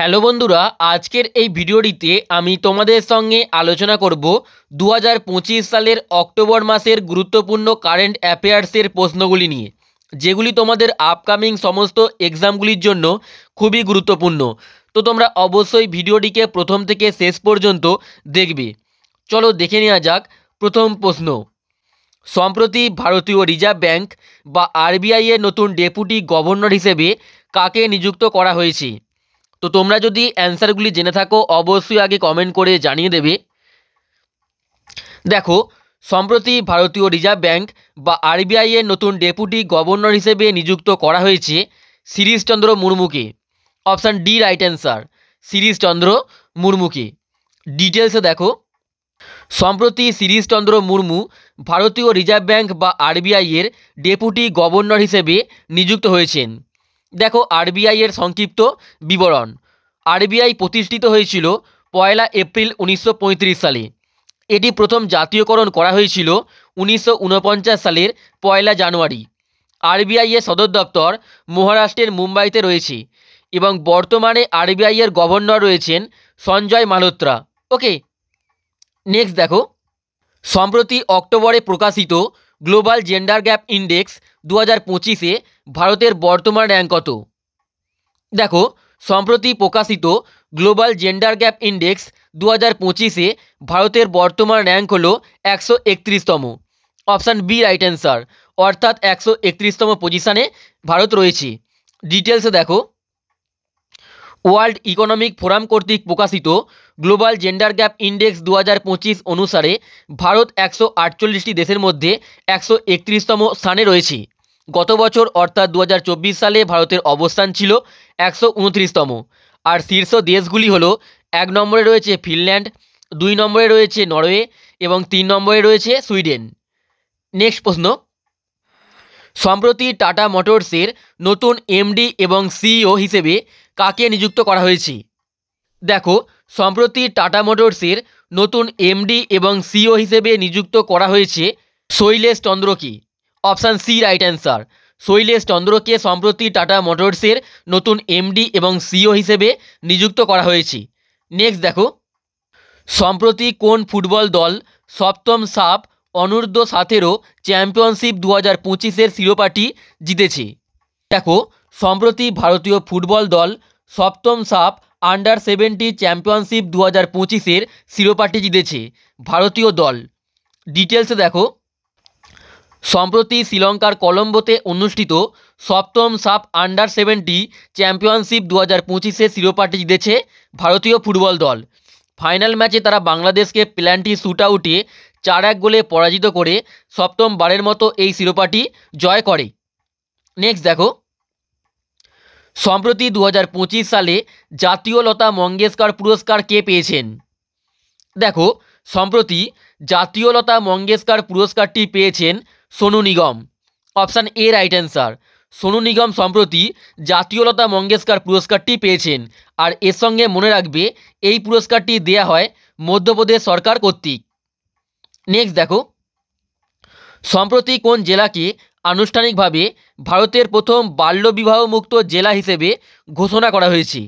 Hello বন্ধুরা, আজকের এই ভিডিওটিতে আমি তোমাদের সঙ্গে আলোচনা করব 2025 সালের অক্টোবর মাসের গুরুত্বপূর্ণ কারেন্ট অ্যাফেয়ার্সের প্রশ্নগুলি নিয়ে, যেগুলি তোমাদের আপকামিং সমস্ত এক্সামগুলির জন্য খুবই গুরুত্বপূর্ণ। তো তোমরা অবশ্যই ভিডিওটিকে প্রথম থেকে শেষ পর্যন্ত দেখবে। চলো দেখে নেওয়া যাক প্রথম প্রশ্ন। সম্প্রতি ভারতীয় রিজার্ভ ব্যাংক বা আরবিআই এর নতুন ডেপুটি গভর্নর হিসেবে কাকে নিযুক্ত করা হয়েছে? তো তোমরা যদি অ্যান্সারগুলি জেনে থাকো অবশ্যই আগে কমেন্ট করে জানিয়ে দেবে। দেখো, সম্প্রতি ভারতীয় রিজার্ভ ব্যাংক বা আরবিআই এর নতুন ডেপুটি গভর্নর হিসেবে নিযুক্ত করা হয়েছে শিরিষচন্দ্র মুর্মুকে। Option D right answer, Shirish Chandra মুর্মুকে। ডিটেলসে দেখো, সম্প্রতি শিরিষচন্দ্র মুর্মু ভারতীয় রিজার্ভ ব্যাংক বা আরবিআই এর ডেপুটি গভর্নর হিসেবে নিযুক্ত হয়েছেন। দেখো আরবিআই এর সংক্ষিপ্ত বিবরণ। আরবিআই প্রতিষ্ঠিত হয়েছিল 1 এপ্রিল 1935 সালে। এটি প্রথম জাতীয়করণ করা হয়েছিল 1949 সালের 1 জানুয়ারি। আরবিআই এর সদর দপ্তর মহারাষ্ট্রের মুম্বাইতে রয়েছে এবং বর্তমানে আরবিআই এর গভর্নর রয়েছেন সঞ্জয় মালহোত্রা। ওকে, নেক্সট দেখো, সম্প্রতি অক্টোবরে প্রকাশিত গ্লোবাল জেন্ডার গ্যাপ ইন্ডেক্স 2025-এ ভারতের বর্তমান র্যাঙ্ক কত? দেখো, সম্প্রতি প্রকাশিত গ্লোবাল জেন্ডার গ্যাপ ইন্ডেক্স 2025-এ ভারতের বর্তমান র্যাঙ্ক হলো 131তম। অপশান বি রাইট অ্যান্সার, অর্থাৎ 131তম পজিশানে ভারত রয়েছে। ডিটেলসে দেখো, ওয়ার্ল্ড ইকোনমিক ফোরাম কর্তৃক প্রকাশিত গ্লোবাল জেন্ডার গ্যাপ ইন্ডেক্স 2025 অনুসারে ভারত 148টি দেশের মধ্যে 131তম স্থানে রয়েছে। গত বছর অর্থাৎ 2024 সালে ভারতের অবস্থান ছিল 129তম। আর শীর্ষ দেশগুলি হলো 1 নম্বরে রয়েছে ফিনল্যান্ড, 2 নম্বরে রয়েছে নরওয়ে এবং 3 নম্বরে রয়েছে সুইডেন। নেক্সট প্রশ্ন, সম্প্রতি টাটা মোটরসের নতুন এমডি এবং সিইও হিসেবে কাকে নিযুক্ত করা হয়েছে? দেখো, সম্প্রতি টাটা মোটরসের নতুন এমডি এবং সিইও হিসেবে নিযুক্ত করা হয়েছে শৈলেশ চন্দ্রকে। Option C right answer, Shailesh চন্দ্রকে সম্প্রতি টাটা মোটরসের নতুন এমডি এবং সিইও হিসেবে নিযুক্ত করা হয়েছে। নেক্সট দেখো, সম্প্রতি কোন ফুটবল দল সপ্তম সাফ অনূর্ধ্ব 17 চ্যাম্পিয়নশিপ 2025-এর শিরোপাটি জিতেছে? দেখো, সম্প্রতি ভারতীয় ফুটবল দল সপ্তম সাফ আন্ডার 17 চ্যাম্পিয়নশিপ 2025-এর শিরোপাটি জিতেছে ভারতীয় দল। ডিটেলসে দেখো, সম্প্রতি শ্রীলঙ্কার কলম্বোতে অনুষ্ঠিত সপ্তম সাফ আন্ডার 17 চ্যাম্পিয়নশিপ 2025-এর শিরোপাটি জিতেছে ভারতীয় ফুটবল দল। ফাইনাল ম্যাচে তারা বাংলাদেশকে পেনাল্টি শ্যুট আউটে 4-1 গোলে পরাজিত করে সপ্তমবারের মতো এই শিরোপাটি জয় করে। নেক্সট দেখো, সম্প্রতি 2025 সালে জাতীয় লতা মঙ্গেশকর পুরস্কার কে পেয়েছেন? দেখো, সম্প্রতি জাতীয় লতা মঙ্গেশকর পুরস্কারটি পেয়েছেন Sonu Nigam. Option A right answer, Sonu Nigam সম্প্রতি জাতীয় লতা মঙ্গেশকর পুরস্কারটি পেয়েছেন। আর এর সঙ্গে মনে রাখবে এই পুরস্কারটি দেয়া হয় মধ্যপ্রদেশ সরকার কর্তৃক। নেক্সট দেখো, সম্প্রতি কোন জেলাকে আনুষ্ঠানিকভাবে ভারতের প্রথম বাল্যবিবাহ মুক্ত জেলা হিসেবে ঘোষণা করা হয়েছে?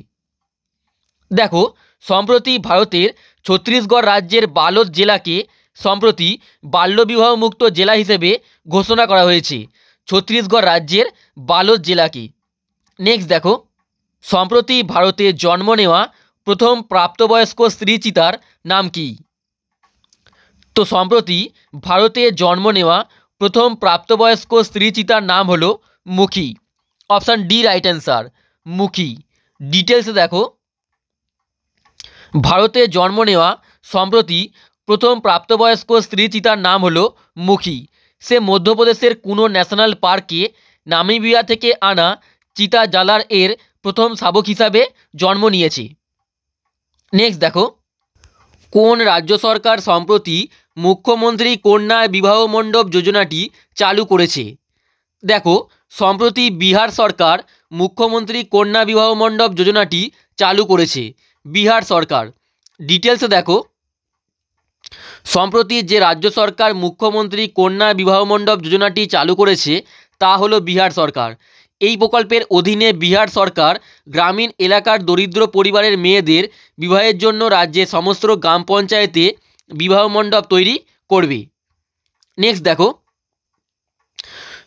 দেখো, সম্প্রতি ভারতের ছত্তিশগড় রাজ্যের বালোদ জেলাকে সম্প্রতি বাল্যবিবাহ মুক্ত জেলা হিসেবে ঘোষণা করা হয়েছে, ছত্তিশগড় রাজ্যের বালোদ জেলাকে। নেক্সট দেখো, সম্প্রতি ভারতে জন্ম নেওয়া প্রথম প্রাপ্তবয়স্ক স্ত্রী চিতার নাম কি? তো সম্প্রতি ভারতে জন্ম নেওয়া প্রথম প্রাপ্তবয়স্ক স্ত্রী চিতার নাম হলো মুখী। অপশান ডি রাইট অ্যান্সার, মুখী। ডিটেলসে দেখো, ভারতে জন্ম নেওয়া সম্প্রতি প্রথম প্রাপ্তবয়স্ক স্ত্রী চিতার নাম হলো মুখী। সে মধ্যপ্রদেশের কুনো ন্যাশনাল পার্কে নামিবিয়া থেকে আনা চিতা জালার এর প্রথম শাবক হিসাবে জন্ম নিয়েছে। নেক্সট দেখো, কোন রাজ্য সরকার সম্প্রতি মুখ্যমন্ত্রী কন্যা বিবাহ মণ্ডপ যোজনাটি চালু করেছে? দেখো, সম্প্রতি বিহার সরকার মুখ্যমন্ত্রী কন্যা বিবাহ মণ্ডপ যোজনাটি চালু করেছে, বিহার সরকার। ডিটেলসে দেখো, সম্প্রতি যে রাজ্য সরকার মুখ্যমন্ত্রী কন্যা বিবাহ মণ্ডপ যোজনাটি চালু করেছে তা হলো বিহার সরকার। এই প্রকল্পের অধীনে বিহার সরকার গ্রামীণ এলাকার দরিদ্র পরিবারের মেয়েদের বিবাহের জন্য রাজ্যের সমস্ত গ্রাম পঞ্চায়েতে বিবাহ মণ্ডপ তৈরি করবে। নেক্সট দেখো,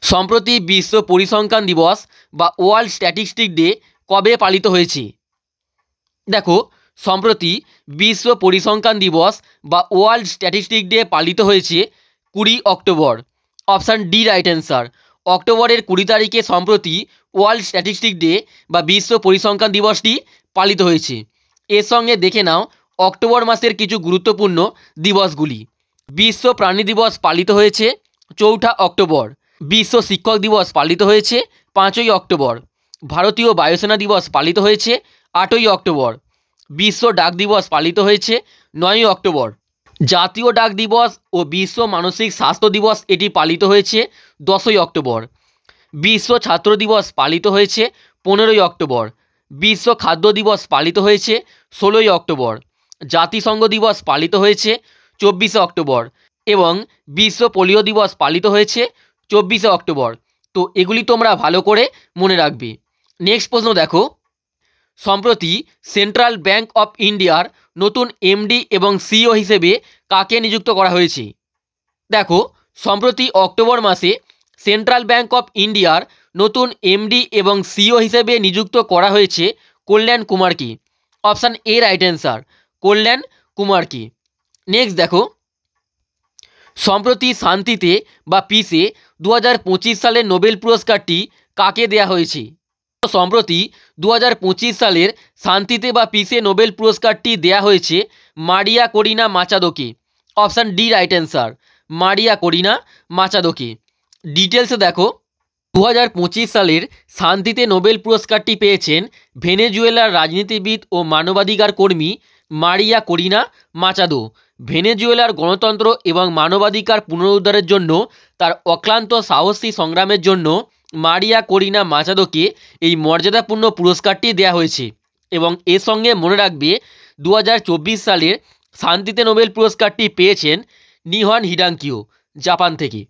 সম্প্রতি বিশ্ব পরিসংখ্যান দিবস বা ওয়ার্ল্ড স্ট্যাটিস্টিক ডে কবে পালিত হয়েছে? দেখো, সম্প্রতি বিশ্ব পরিসংখ্যান দিবস বা ওয়ার্ল্ড স্ট্যাটিস্টিক ডে পালিত হয়েছে 20 October. Option D right answer. অক্টোবরের 20 তারিখে সম্প্রতি ওয়ার্ল্ড স্ট্যাটিস্টিক ডে বা বিশ্ব পরিসংখ্যান দিবসটি পালিত হয়েছে। এর সঙ্গে দেখে নাও অক্টোবর মাসের কিছু গুরুত্বপূর্ণ দিবসগুলি। বিশ্ব প্রাণী দিবস পালিত হয়েছে 4 অক্টোবর। বিশ্ব শিক্ষক দিবস পালিত হয়েছে 5 অক্টোবর। ভারতীয় বায়ুসেনা দিবস পালিত হয়েছে 8 অক্টোবর। বিশ্ব ডাক দিবস পালিত হয়েছে 9 অক্টোবর। জাতীয় ডাক দিবস ও বিশ্ব মানসিক স্বাস্থ্য দিবস এটি পালিত হয়েছে 10 অক্টোবর। বিশ্ব ছাত্র দিবস পালিত হয়েছে 15 অক্টোবর। বিশ্ব খাদ্য দিবস পালিত হয়েছে 16 অক্টোবর। জাতিসংঘ দিবস পালিত হয়েছে 24 অক্টোবর এবং বিশ্ব পোলিও দিবস পালিত হয়েছে 24 অক্টোবর। তো এগুলি তোমরা ভালো করে মনে রাখবে। নেক্সট প্রশ্ন দেখো, সম্প্রতি সেন্ট্রাল ব্যাংক অফ ইন্ডিয়ার নতুন এমডি এবং সিইও হিসেবে কাকে নিযুক্ত করা হয়েছে? দেখো, সম্প্রতি অক্টোবর মাসে সেন্ট্রাল ব্যাংক অফ ইন্ডিয়ার নতুন এমডি এবং সিইও হিসেবে নিযুক্ত করা হয়েছে কল্যাণ কুমারকে। অপশান এ রাইট অ্যান্সার, কল্যাণ কুমারকে। নেক্সট দেখো, সম্প্রতি শান্তিতে বা পিসে 2025 সালের নোবেল পুরস্কারটি কাকে দেয়া হয়েছে? সম্প্রতি 2025 সালের শান্তিতে বা পিসে নোবেল পুরস্কারটি দেয়া হয়েছে মারিয়া করিনা মাচাদোকে। Option D right answer, Maria Corina মাচাদোকে। ডিটেলসে দেখো, 2025 সালের শান্তিতে নোবেল পুরস্কারটি পেয়েছেন ভেনেজুয়েলার রাজনীতিবিদ ও মানবাধিকার কর্মী মারিয়া করিনা মাচাদো। ভেনেজুয়েলার গণতন্ত্র এবং মানবাধিকার পুনরুদ্ধারের জন্য তার অক্লান্ত সাহসী সংগ্রামের জন্য মারিয়া করিনা মাচাদোকে এই মর্যাদাপূর্ণ পুরস্কারটি দেয়া হয়েছে। এবং এর সঙ্গে মনে রাখবে 2024 সালের শান্তিতে নোবেল পুরস্কারটি পেয়েছেন নিহন হিডাঙ্কিও, জাপান থেকে।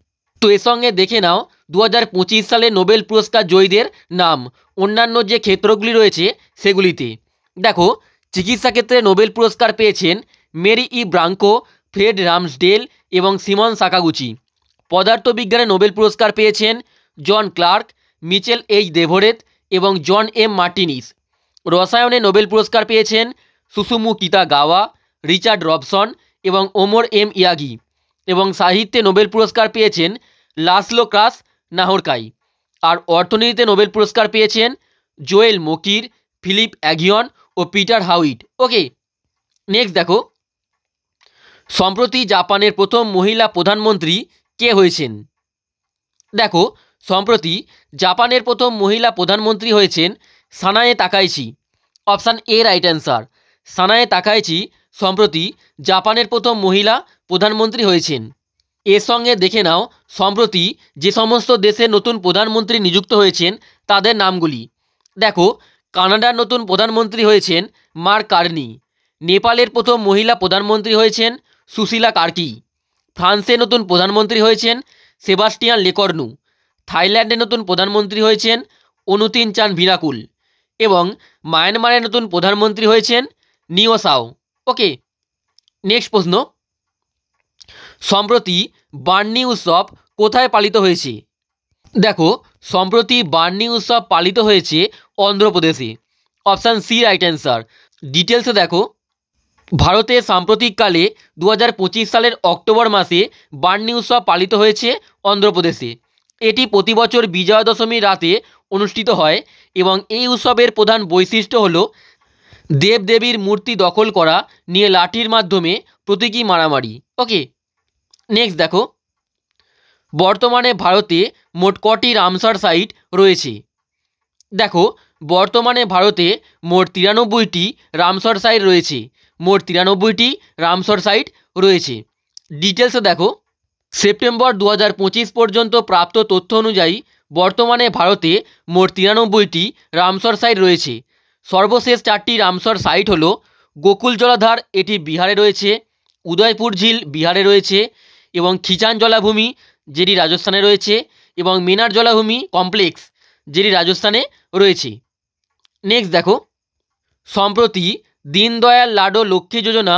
তো এর সঙ্গে দেখে নাও 2025 সালে নোবেল পুরস্কার জয়ীদের নাম অন্যান্য যে ক্ষেত্রগুলি রয়েছে সেগুলিতে। দেখো, চিকিৎসা ক্ষেত্রে নোবেল পুরস্কার পেয়েছেন মেরি ই ব্রাঙ্কো, ফ্রেড রামসডেল এবং সিমন সাকাগুচি। পদার্থবিজ্ঞানে নোবেল পুরস্কার পেয়েছেন জন ক্লার্ক, মিচেল এইচ দেভোরেত এবং জন এম মার্টিনিস। রসায়নে নোবেল পুরস্কার পেয়েছেন সুসুমু কিতাগাওয়া, রিচার্ড রবসন এবং ওমর এম ইয়াগি। এবং সাহিত্যে নোবেল পুরস্কার পেয়েছেন লাসলো ক্রাস নাহরকাই। আর অর্থনীতিতে নোবেল পুরস্কার পেয়েছেন জোয়েল মোকির, ফিলিপ অ্যাগিয়ন ও পিটার হাউইট। ওকে, নেক্সট দেখো, সম্প্রতি জাপানের প্রথম মহিলা প্রধানমন্ত্রী কে হয়েছেন? দেখো, সম্প্রতি জাপানের প্রথম মহিলা প্রধানমন্ত্রী হয়েছেন Sanae Takaichi. Option A right answer, Sanae Takaichi সম্প্রতি জাপানের প্রথম মহিলা প্রধানমন্ত্রী হয়েছেন। এর সঙ্গে দেখে নাও সম্প্রতি যে সমস্ত দেশের নতুন প্রধানমন্ত্রী নিযুক্ত হয়েছেন তাদের নামগুলি। দেখো, কানাডার নতুন প্রধানমন্ত্রী হয়েছেন মার্ক কার্নি। নেপালের প্রথম মহিলা প্রধানমন্ত্রী হয়েছেন সুশীলা কার্কি। ফ্রান্সের নতুন প্রধানমন্ত্রী হয়েছেন সেবাস্টিয়ান লেকর্নু। থাইল্যান্ডের নতুন প্রধানমন্ত্রী হয়েছেন অনুতিন চান ভিনাকুল এবং মায়ানমারের নতুন প্রধানমন্ত্রী হয়েছেন নিও সাও। ওকে, নেক্সট প্রশ্ন, সম্প্রতি বার্নি উৎসব কোথায় পালিত হয়েছে? দেখো, সম্প্রতি বার্নি উৎসব পালিত হয়েছে অন্ধ্রপ্রদেশে। Option C right answer. ডিটেলসে দেখো, ভারতে সাম্প্রতিককালে 2025 সালের অক্টোবর মাসে বার্নি উৎসব পালিত হয়েছে অন্ধ্রপ্রদেশে। এটি প্রতি বছর বিজয়া দশমীর রাতে অনুষ্ঠিত হয় এবং এই উৎসবের প্রধান বৈশিষ্ট্য হল দেবদেবীর মূর্তি দখল করা নিয়ে লাঠির মাধ্যমে প্রতীকী মারামারি। ওকে, নেক্সট দেখো, বর্তমানে ভারতে মোট কটি রামসার সাইট রয়েছে? দেখো, বর্তমানে ভারতে মোট 93টি রামসর সাইট রয়েছে। মোট 93টি রামসর সাইট রয়েছে। ডিটেলসে দেখো, সেপ্টেম্বর 2025 পর্যন্ত প্রাপ্ত তথ্য অনুযায়ী বর্তমানে ভারতে মোট 93টি রামসর সাইট রয়েছে। সর্বশেষ 4টি রামসর সাইট হলো গোকুল জলাধার, এটি বিহারে রয়েছে, উদয়পুর ঝিল বিহারে রয়েছে এবং খিচান জলাভূমি যেটি রাজস্থানে রয়েছে এবং মেনার জলাভূমি কমপ্লেক্স যেটি রাজস্থানে রয়েছে। নেক্সট দেখো, সম্প্রতি দীনদয়াল লাডো লক্ষ্মী যোজনা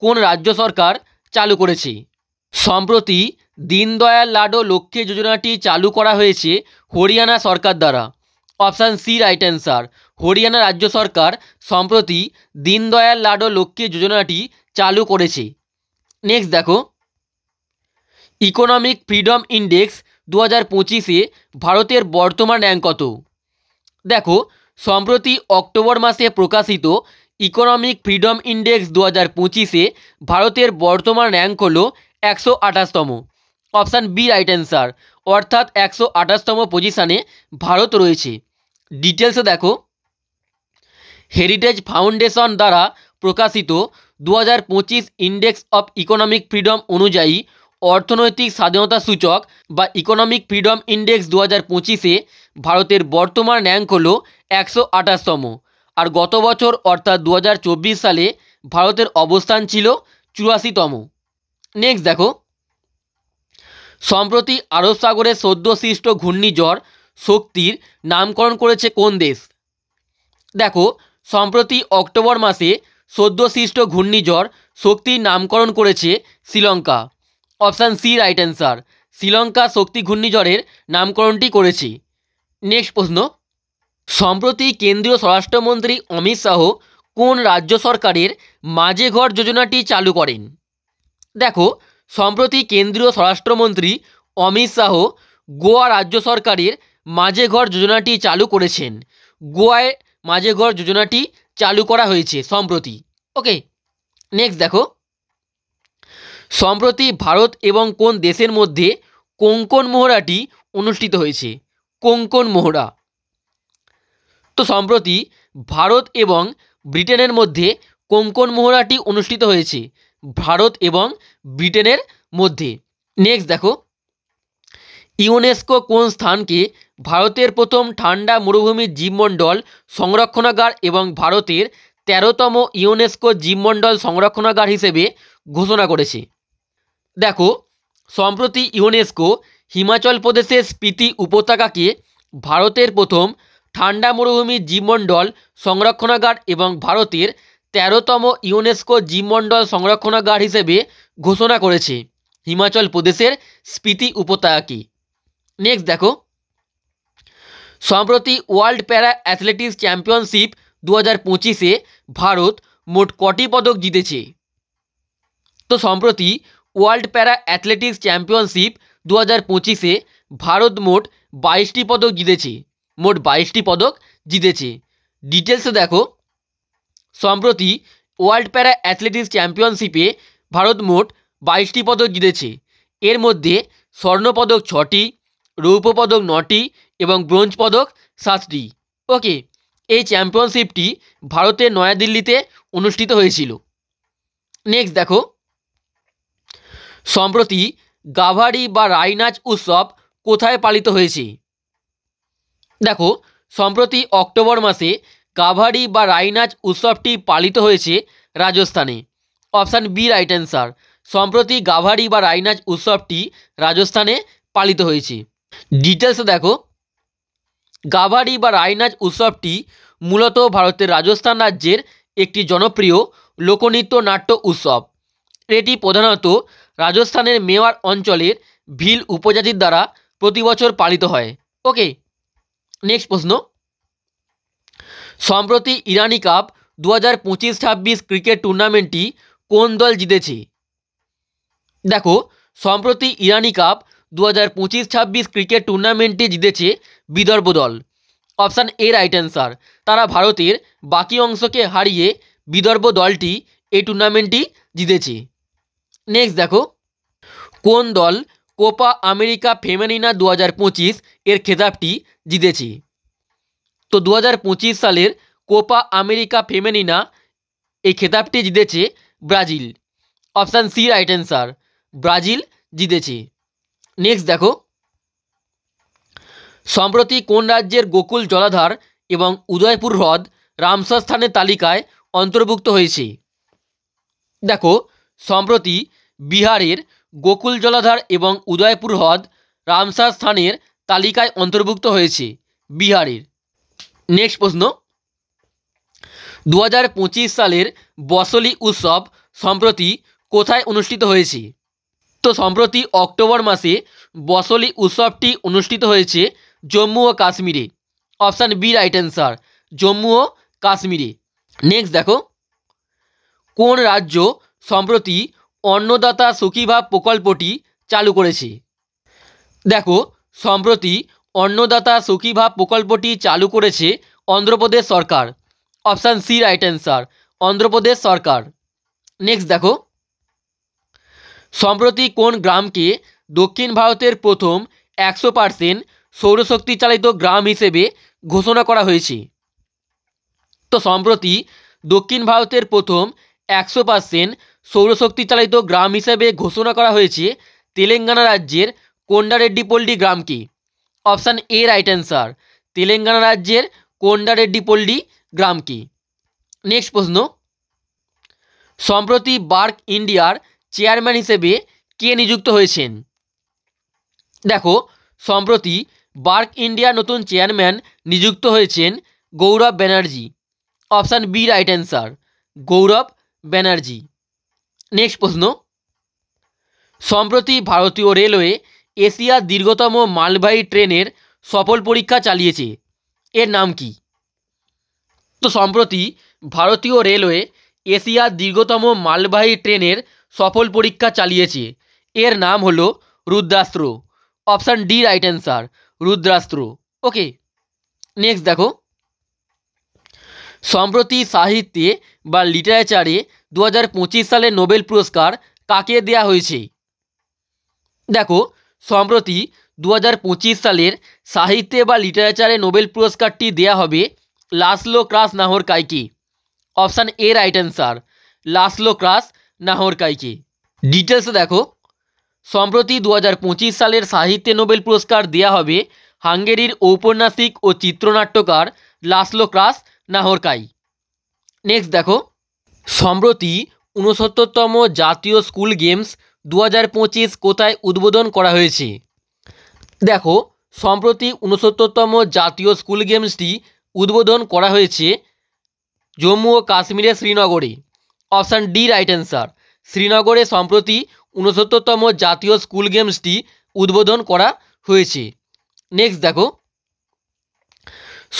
কোন রাজ্য সরকার চালু করেছে? সম্প্রতি দীনদয়াল লাডো লক্ষ্মী যোজনাটি চালু করা হয়েছে হরিয়ানা সরকার দ্বারা। Option C right answer. Haryana রাজ্য সরকার সম্প্রতি দীনদয়াল লাডো লক্ষ্মী যোজনাটি চালু করেছে। নেক্সট দেখো, ইকোনমিক ফ্রিডম ইন্ডেক্স 2025-এ ভারতের বর্তমান র্যাঙ্ক কত? দেখো, সম্প্রতি অক্টোবর মাসে প্রকাশিত ইকোনমিক ফ্রিডম ইন্ডেক্স 2025-এ ভারতের বর্তমান র্যাঙ্ক হলো 128তম। অপশান বি রাইট অ্যান্সার, অর্থাৎ 128তম পজিশানে ভারত রয়েছে। ডিটেলসে দেখো, হেরিটেজ ফাউন্ডেশন দ্বারা প্রকাশিত 2025 ইন্ডেক্স অফ ইকোনমিক ফ্রিডম অনুযায়ী অর্থনৈতিক স্বাধীনতা সূচক বা ইকোনমিক ফ্রিডম ইন্ডেক্স 2025-এ ভারতের বর্তমান র্যাঙ্ক হলো 128তম। আর গত বছর অর্থাৎ 2024 সালে ভারতের অবস্থান ছিল 84তম। নেক্সট দেখো, সম্প্রতি আরব সাগরে সদ্য সৃষ্ট ঘূর্ণিঝড় শক্তির নামকরণ করেছে কোন দেশ? দেখো, সম্প্রতি অক্টোবর মাসে সদ্য সৃষ্ট ঘূর্ণিঝড় শক্তির নামকরণ করেছে Sri Lanka. Option C right answer. Sri Lanka Shakti ঘূর্ণিঝড়ের নামকরণটি করেছে। নেক্সট প্রশ্ন, সম্প্রতি কেন্দ্রীয় স্বরাষ্ট্রমন্ত্রী অমিত শাহ কোন রাজ্য সরকারের মাঝে ঘর যোজনাটি চালু করেন? দেখো, সম্প্রতি কেন্দ্রীয় স্বরাষ্ট্রমন্ত্রী অমিত শাহ গোয়া রাজ্য সরকারের মাঝে ঘর যোজনাটি চালু করেছেন। গোয়ায় মাঝে ঘর যোজনাটি চালু করা হয়েছে সম্প্রতি। ওকে, নেক্সট দেখো, সম্প্রতি ভারত এবং কোন দেশের মধ্যে কোঙ্কণ মহড়াটি অনুষ্ঠিত হয়েছে? কোঙ্কণ মহড়া। তো সম্প্রতি ভারত এবং ব্রিটেনের মধ্যে কোঙ্কণ মহড়াটি অনুষ্ঠিত হয়েছে ভারত এবং ব্রিটেনের মধ্যে। নেক্সট দেখো, ইউনেস্কো কোন স্থানকে ভারতের প্রথম ঠান্ডা মরুভূমির জীবমণ্ডল সংরক্ষণাগার এবং ভারতের 13তম ইউনেস্কো জীবমণ্ডল সংরক্ষণাগার হিসেবে ঘোষণা করেছে? দেখো, সম্প্রতি ইউনেস্কো হিমাচল প্রদেশের স্পিতি উপত্যকাকে ভারতের প্রথম ঠান্ডা মরুভূমির জীবমণ্ডল সংরক্ষণাগার এবং ভারতের 13তম ইউনেস্কো জীবমণ্ডল সংরক্ষণাগার হিসেবে ঘোষণা করেছে হিমাচল প্রদেশের স্পিতি উপত্যকাকে। নেক্সট দেখো, সম্প্রতি world para athletics championship 2025-এ Bharat মোট কটি পদক জিতেছে? তো সম্প্রতি world para athletics championship 2025-এ Bharat মোট 22টি পদক জিতেছে। মোট 22টি পদক জিতেছে। ডিটেলসে দেখো, সম্প্রতি ওয়ার্ল্ড প্যারা অ্যাথলেটিক্স চ্যাম্পিয়নশিপে ভারত মোট 22টি পদক জিতেছে। এর মধ্যে স্বর্ণপদক 6টি, রৌপ্য পদক 9টি এবং ব্রোঞ্জ পদক 7টি। ওকে, এই চ্যাম্পিয়নশিপটি ভারতের নয়াদিল্লিতে অনুষ্ঠিত হয়েছিল। নেক্সট দেখো, সম্প্রতি গাভারি বা রাই নাচ উৎসব কোথায় পালিত হয়েছে? দেখো, সম্প্রতি অক্টোবর মাসে গাভারি বা রাই নাচ উৎসবটি পালিত হয়েছে রাজস্থানে। Option B right answer. সম্প্রতি গাভারি বা রাই নাচ উৎসবটি রাজস্থানে পালিত হয়েছে। ডিটেলসে দেখো, গাভারি বা রাই নাচ উৎসবটি মূলত ভারতের রাজস্থান রাজ্যের একটি জনপ্রিয় লোকনৃত্য নাট্য উৎসব। এটি প্রধানত রাজস্থানের মেওয়ার অঞ্চলের ভিল উপজাতির দ্বারা প্রতি বছর পালিত হয়। ওকে, নেক্সট প্রশ্ন, সম্প্রতি ইরানি কাপ 2025-26 ক্রিকেট টুর্নামেন্টটি কোন দল জিতেছে? দেখো, সম্প্রতি ইরানি কাপ 2025-26 ক্রিকেট টুর্নামেন্টটি জিতেছে বিদর্ভ দল। Option A right answer. তারা ভারতের বাকি অংশকে হারিয়ে বিদর্ভ দলটি এই টুর্নামেন্টটি জিতেছে। নেক্সট দেখো, কোন দল কোপা আমেরিকা ফেমেনিনা 2025 এর খেতাবটি জিতেছে? তো 2025 সালের কোপা আমেরিকা ফেমেনিনা এই খেতাবটি জিতেছে Brazil. Option C right answer. Brazil জিতেছে। নেক্সট দেখো, সম্প্রতি কোন রাজ্যের গোকুল জলাধার এবং উদয়পুর হ্রদ রামসার স্থানের তালিকায় অন্তর্ভুক্ত হয়েছে? দেখো, সম্প্রতি বিহারের গোকুল জলাধার এবং উদয়পুর হ্রদ রামসার স্থানের তালিকায় অন্তর্ভুক্ত হয়েছে। বিহারের। নেক্সট প্রশ্ন, 2025 সালের বসলি উৎসব সম্প্রতি কোথায় অনুষ্ঠিত হয়েছে? তো সম্প্রতি অক্টোবর মাসে বসলি উৎসবটি অনুষ্ঠিত হয়েছে জম্মু ও কাশ্মীরে। Option B right answer, Jammu ও কাশ্মীরে। নেক্সট দেখো, কোন রাজ্য সম্প্রতি অন্নদাতা সুখীভাব প্রকল্পটি চালু করেছে? দেখো, সম্প্রতি অন্নদাতা সুখীভাব প্রকল্পটি চালু করেছে অন্ধ্রপ্রদেশ সরকার। Option C right answer, Andhra Pradesh সরকার। নেক্সট দেখো, সম্প্রতি কোন গ্রামকে দক্ষিণ ভারতের প্রথম 100% সৌরশক্তি চালিত গ্রাম হিসেবে ঘোষণা করা হয়েছে? তো সম্প্রতি দক্ষিণ ভারতের প্রথম 100% সৌরশক্তি চালিত গ্রাম হিসেবে ঘোষণা করা হয়েছে তেলেঙ্গানা রাজ্যের কোন্ডারেড্ডিপল্লী গ্রামকে। Option A right answer, Telangana রাজ্যের কোন্ডারেড্ডিপল্লী গ্রামকে। নেক্সট প্রশ্ন, সম্প্রতি বার্ক ইন্ডিয়ার চেয়ারম্যান হিসেবে কে নিযুক্ত হয়েছেন? দেখো, সম্প্রতি বার্ক ইন্ডিয়ার নতুন চেয়ারম্যান নিযুক্ত হয়েছেন Gaurav Banerjee. Option B right answer, Gaurav Banerjee. Next প্রশ্ন, সম্প্রতি ভারতীয় রেলওয়ে এশিয়ার দীর্ঘতম মালবাহী ট্রেনের সফল পরীক্ষা চালিয়েছে, এর নাম কি? তো সম্প্রতি ভারতীয় রেলওয়ে এশিয়ার দীর্ঘতম মালবাহী ট্রেনের সফল পরীক্ষা চালিয়েছে, এর নাম হলো Rudrastra. Option D right answer, Rudrastra. Okay, next দেখো, সম্প্রতি সাহিত্যে বা লিটারেচারে 2025 সালে নোবেল পুরস্কার কাকে দেওয়া হয়েছে? দেখো, সম্প্রতি 2025 সালের সাহিত্যে বা লিটারেচারে নোবেল পুরস্কারটি দেয়া হবে লাসলো ক্রাসনাহরকাইকে। Option A right answer, Laszlo ক্রাসনাহরকাইকে। ডিটেলসে দেখো, সম্প্রতি 2025 সালের সাহিত্যে নোবেল পুরস্কার দেয়া হবে হাঙ্গেরির ঔপন্যাসিক ও চিত্রনাট্যকার লাসলো ক্রাসনাহরকাই। নেক্সট দেখো, সম্প্রতি 69তম জাতীয় স্কুল গেমস 2025 কোথায় উদ্বোধন করা হয়েছে? দেখো, সম্প্রতি 69তম জাতীয় স্কুল গেমসটি উদ্বোধন করা হয়েছে জম্মু ও কাশ্মীরের শ্রীনগরে। অপশান ডি রাইট অ্যান্সার, শ্রীনগরে সম্প্রতি 69তম জাতীয় স্কুল গেমসটি উদ্বোধন করা হয়েছে। নেক্সট দেখো,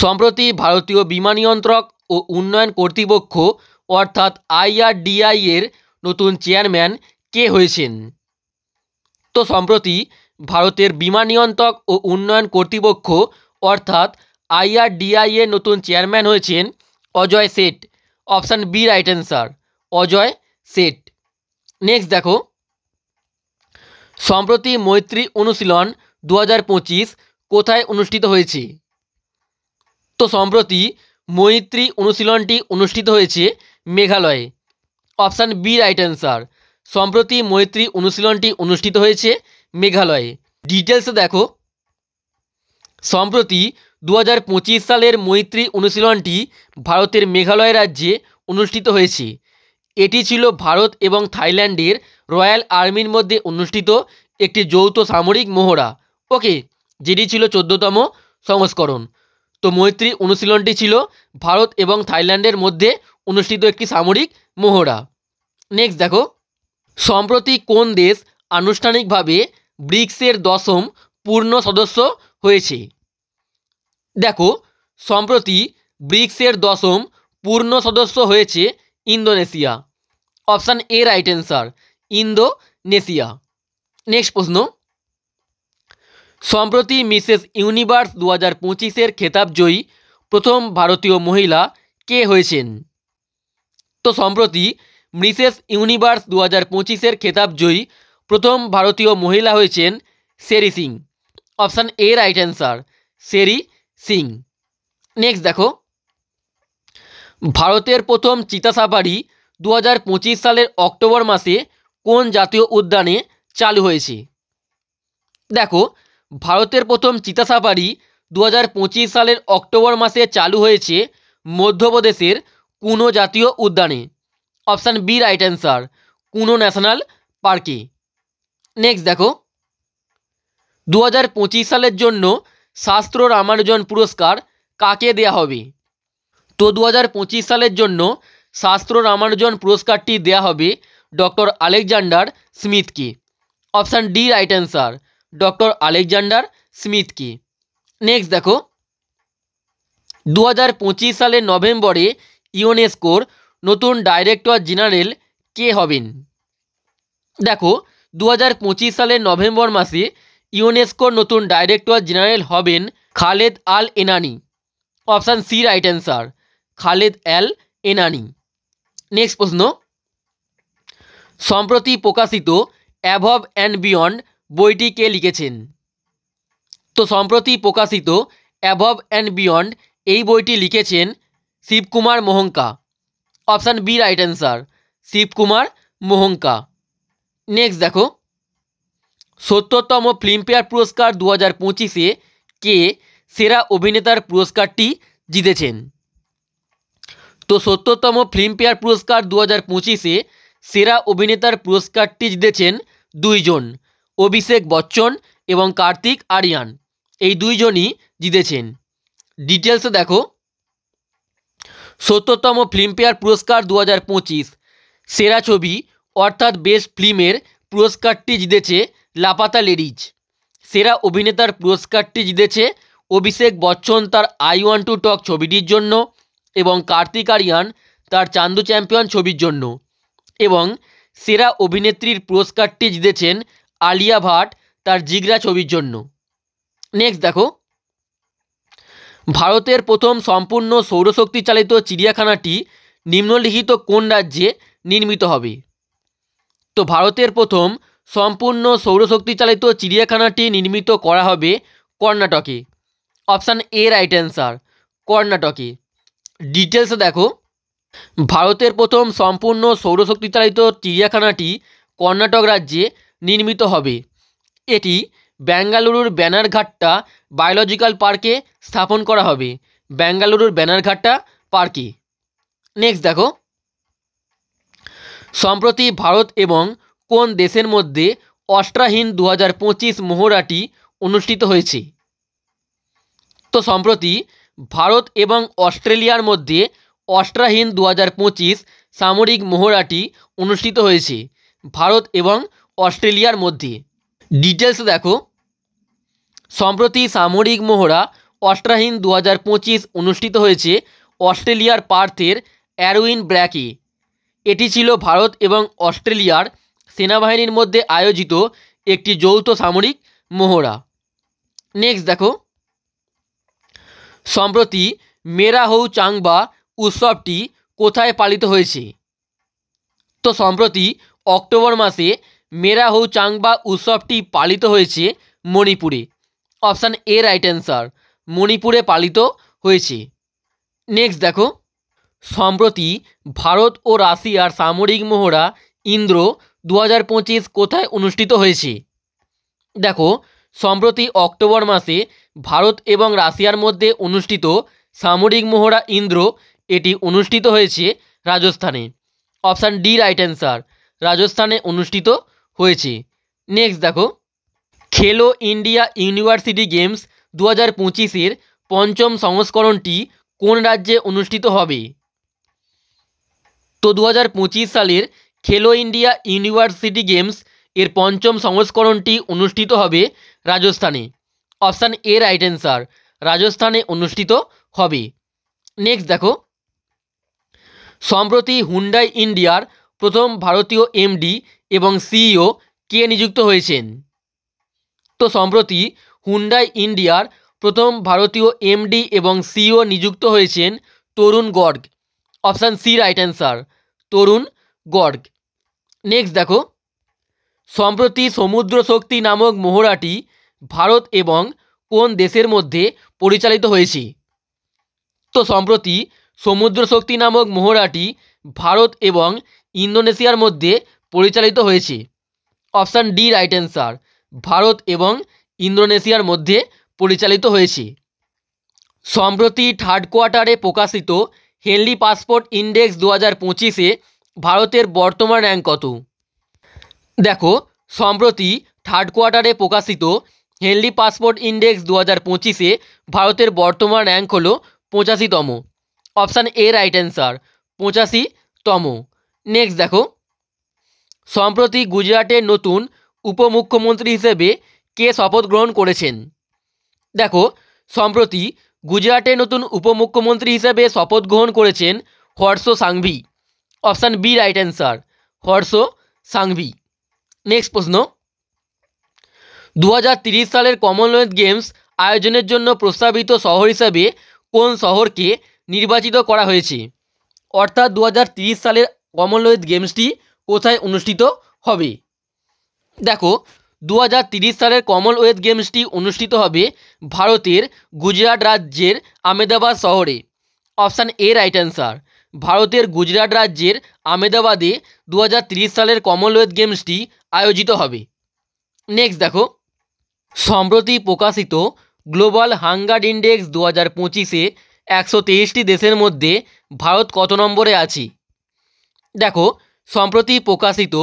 সম্প্রতি ভারতীয় বীমা নিয়ন্ত্রক ও উন্নয়ন কর্তৃপক্ষ অর্থাৎ IRDAI এর নতুন চেয়ারম্যান কে হয়েছেন? তো সম্প্রতি ভারতের বীমা নিয়ন্ত্রক ও উন্নয়ন কর্তৃপক্ষ অর্থাৎ IRDAI এর নতুন চেয়ারম্যান হয়েছেন Ajay Seth. Option B right answer, Ajay Seth. Next দেখো, সম্প্রতি মৈত্রী অনুশীলন 2025 কোথায় অনুষ্ঠিত হয়েছে? তো সম্প্রতি মৈত্রী অনুশীলনটি অনুষ্ঠিত হয়েছে মেঘালয়ে। অপশান বি রাইট অ্যান্সার, সম্প্রতি মৈত্রী অনুশীলনটি অনুষ্ঠিত হয়েছে মেঘালয়ে। ডিটেলসে দেখো, সম্প্রতি 2025 সালের মৈত্রী অনুশীলনটি ভারতের মেঘালয় রাজ্যে অনুষ্ঠিত হয়েছে। এটি ছিল ভারত এবং থাইল্যান্ডের রয়্যাল আর্মির মধ্যে অনুষ্ঠিত একটি যৌথ সামরিক মহড়া। ওকে, যেটি ছিল 14তম সংস্করণ। তো মৈত্রী অনুশীলনটি ছিল ভারত এবং থাইল্যান্ডের মধ্যে অনুষ্ঠিত একটি সামরিক মহড়া। নেক্সট দেখো, সম্প্রতি কোন দেশ আনুষ্ঠানিকভাবে ব্রিক্সের 10ম পূর্ণ সদস্য হয়েছে? দেখো, সম্প্রতি ব্রিক্সের 10ম পূর্ণ সদস্য হয়েছে Indonesia. Option A right answer, Indonesia. Next প্রশ্ন, সম্প্রতি মিসেস ইউনিভার্স 2025 খেতাব জয়ী প্রথম ভারতীয় মহিলা কে হয়েছেন? তো সম্প্রতি মিসেস ইউনিভার্স 2025 খেতাব জয়ী প্রথম ভারতীয় মহিলা হয়েছেন Sheri Singh. Option A right answer, Sheri Singh. Next দেখো, ভারতের প্রথম চিতা সাফারি 2025 সালের অক্টোবর মাসে কোন জাতীয় উদ্যানে চালু হয়েছে? দেখো, ভারতের প্রথম চিতা সাফারি 2025 সালের অক্টোবর মাসে চালু হয়েছে মধ্যপ্রদেশের কুনো জাতীয় উদ্যানে। অপশান বি রাইট অ্যান্সার, কুনো ন্যাশনাল পার্কে। নেক্সট দেখো, 2025 সালের জন্য শাস্ত্র রামানুজন পুরস্কার কাকে দেয়া হবে? তো 2025 সালের জন্য শাস্ত্র রামানুজন পুরস্কারটি দেয়া হবে ডক্টর আলেকজান্ডার স্মিথকে। Option D right answer, doctor Alexander স্মিথকে। নেক্সট দেখো, 2025 সালের নভেম্বরে ইউনেস্কোর নতুন ডাইরেক্টর জেনারেল কে হবেন? দেখো, 2025 সালের নভেম্বর মাসে ইউনেস্কোর নতুন ডাইরেক্টর জেনারেল হবেন Khaled Al Enany. Option C right answer, Khaled Al Enany. Next প্রশ্ন, সম্প্রতি প্রকাশিত অ্যাবভ অ্যান্ড বিয়ন্ড বইটি কে লিখেছেন? তো সম্প্রতি প্রকাশিত অ্যাবভ অ্যান্ড বিয়ন্ড এই বইটি লিখেছেন Shivkumar Mohanka. Option B right answer, Shivkumar Mohanka. Next দেখো, 70তম ফিল্মফেয়ার পুরস্কার 2025-এ কে সেরা অভিনেতার পুরস্কারটি জিতেছেন? তো 70তম ফিল্মফেয়ার পুরস্কার 2025-এ সেরা অভিনেতার পুরস্কারটি জিতেছেন দুইজন, অভিষেক বচ্চন এবং কার্তিক আরিয়ান। এই দুইজনই জিতেছেন। ডিটেলসে দেখো, 70তম ফিল্মফেয়ার পুরস্কার 2025 সেরা ছবি অর্থাৎ বেস্ট ফিল্মের পুরস্কারটি জিতেছে লাপাতা লেডিজ। সেরা অভিনেতার পুরস্কারটি জিতেছে অভিষেক বচ্চন তার আই ওয়ান্ট টু টক ছবিটির জন্য এবং কার্তিক আরিয়ান তার চান্দু চ্যাম্পিয়ন ছবির জন্য। এবং সেরা অভিনেত্রীর পুরস্কারটি জিতেছেন আলিয়া ভাট তার জিগরা ছবির জন্য। নেক্সট দেখো, ভারতের প্রথম সম্পূর্ণ সৌরশক্তি চালিত চিড়িয়াখানাটি নিম্নলিখিত কোন রাজ্যে নির্মিত হবে? তো ভারতের প্রথম সম্পূর্ণ সৌরশক্তি চালিত চিড়িয়াখানাটি নির্মিত করা হবে কর্ণাটকে। অপশান এ রাইট অ্যান্সার, কর্ণাটকে। ডিটেলসে দেখো, ভারতের প্রথম সম্পূর্ণ সৌরশক্তি চালিত চিড়িয়াখানাটি কর্ণাটক রাজ্যে নির্মিত হবে। এটি বেঙ্গালুরুর ব্যানারঘাট্টা বায়োলজিক্যাল পার্কে স্থাপন করা হবে, বেঙ্গালুরুর ব্যানারঘাট্টা পার্কে। নেক্সট দেখো, সম্প্রতি ভারত এবং কোন দেশের মধ্যে অস্ট্রাহীন 2025 মহড়াটি অনুষ্ঠিত হয়েছে? তো সম্প্রতি ভারত এবং অস্ট্রেলিয়ার মধ্যে অস্ট্রাহীন 2025 সামরিক মহড়াটি অনুষ্ঠিত হয়েছে ভারত এবং অস্ট্রেলিয়ার মধ্যে। ডিটেলস দেখো, সম্প্রতি সামরিক মহড়া অস্ট্রাহীন 2025 অনুষ্ঠিত হয়েছে অস্ট্রেলিয়ার পার্থের অ্যারউইন ব্র্যাকে। এটি ছিল ভারত এবং অস্ট্রেলিয়ার সেনাবাহিনীর মধ্যে আয়োজিত একটি যৌথ সামরিক মহড়া। নেক্সট দেখো, সম্প্রতি মেরা হৌ চাংবা উৎসবটি কোথায় পালিত হয়েছে? তো সম্প্রতি অক্টোবর মাসে মেরা হৌ চাংবা উৎসবটি পালিত হয়েছে মণিপুরে। অপশান এ রাইট অ্যান্সার, মণিপুরে পালিত হয়েছে। নেক্সট দেখো, সম্প্রতি ভারত ও রাশিয়ার সামরিক মহড়া ইন্দ্র 2025 কোথায় অনুষ্ঠিত হয়েছে? দেখো, সম্প্রতি অক্টোবর মাসে ভারত এবং রাশিয়ার মধ্যে অনুষ্ঠিত সামরিক মহড়া ইন্দ্র এটি অনুষ্ঠিত হয়েছে রাজস্থানে। অপশান ডি রাইট অ্যান্সার, রাজস্থানে অনুষ্ঠিত হয়েছে। নেক্সট দেখো, খেলো ইন্ডিয়া ইউনিভার্সিটি গেমস 2025-এর পঞ্চম সংস্করণটি কোন রাজ্যে অনুষ্ঠিত হবে? তো 2025 সালের খেলো ইন্ডিয়া ইউনিভার্সিটি গেমস এর পঞ্চম সংস্করণটি অনুষ্ঠিত হবে রাজস্থানে। অপশান এ রাইট অ্যান্সার, রাজস্থানে অনুষ্ঠিত হবে। নেক্সট দেখো, সম্প্রতি হুন্ডাই ইন্ডিয়ার প্রথম ভারতীয় এমডি এবং সিইও কে নিযুক্ত হয়েছেন? তো সম্প্রতি হুন্ডাই ইন্ডিয়ার প্রথম ভারতীয় এমডি এবং সিইও নিযুক্ত হয়েছেন Tarun Garg. Option C right answer, Tarun Garg. Next দেখো, সম্প্রতি সমুদ্র শক্তি নামক মহড়াটি ভারত এবং কোন দেশের মধ্যে পরিচালিত হয়েছে? তো সম্প্রতি সমুদ্র শক্তি নামক মহড়াটি ভারত এবং ইন্দোনেশিয়ার মধ্যে পরিচালিত হয়েছে। Option D right answer, Bharat এবং ইন্দোনেশিয়ার মধ্যে পরিচালিত হয়েছে। সম্প্রতি থার্ড কোয়ার্টারে প্রকাশিত হেনলি পাসপোর্ট ইন্ডেক্স 2025-এ ভারতের বর্তমান র্যাঙ্ক কত? দেখো, সম্প্রতি থার্ড কোয়ার্টারে প্রকাশিত হেনরি পাসপোর্ট ইন্ডেক্স 2025-এ ভারতের বর্তমান র্যাঙ্ক হলো 85তম। অপশান এ রাইট অ্যান্সার, 85তম। নেক্সট দেখো, সম্প্রতি গুজরাটের নতুন উপমুখ্যমন্ত্রী হিসেবে কে শপথ গ্রহণ করেছেন? দেখো, সম্প্রতি গুজরাটের নতুন উপমুখ্যমন্ত্রী হিসেবে শপথ গ্রহণ করেছেন Harsh Sanghavi. Option B right answer, Harsh Sanghavi. Next প্রশ্ন, 2030 সালের কমনওয়েলথ গেমস আয়োজনের জন্য প্রস্তাবিত শহর হিসাবে কোন শহরকে নির্বাচিত করা হয়েছে? অর্থাৎ 2030 সালের কমনওয়েলথ গেমসটি কোথায় অনুষ্ঠিত হবে? দেখো, 2030 সালের কমনওয়েলথ গেমসটি অনুষ্ঠিত হবে ভারতের গুজরাট রাজ্যের আহমেদাবাদ শহরে। অপশান এ রাইট অ্যান্সার, ভারতের গুজরাট রাজ্যের আহমেদাবাদে 2030 সালের কমনওয়েলথ গেমসটি আয়োজিত হবে। নেক্সট দেখো, সম্প্রতি প্রকাশিত গ্লোবাল হাঙ্গার ইন্ডেক্স 2025-এ 123টি দেশের মধ্যে ভারত কত নম্বরে আছে? দেখো, সম্প্রতি প্রকাশিত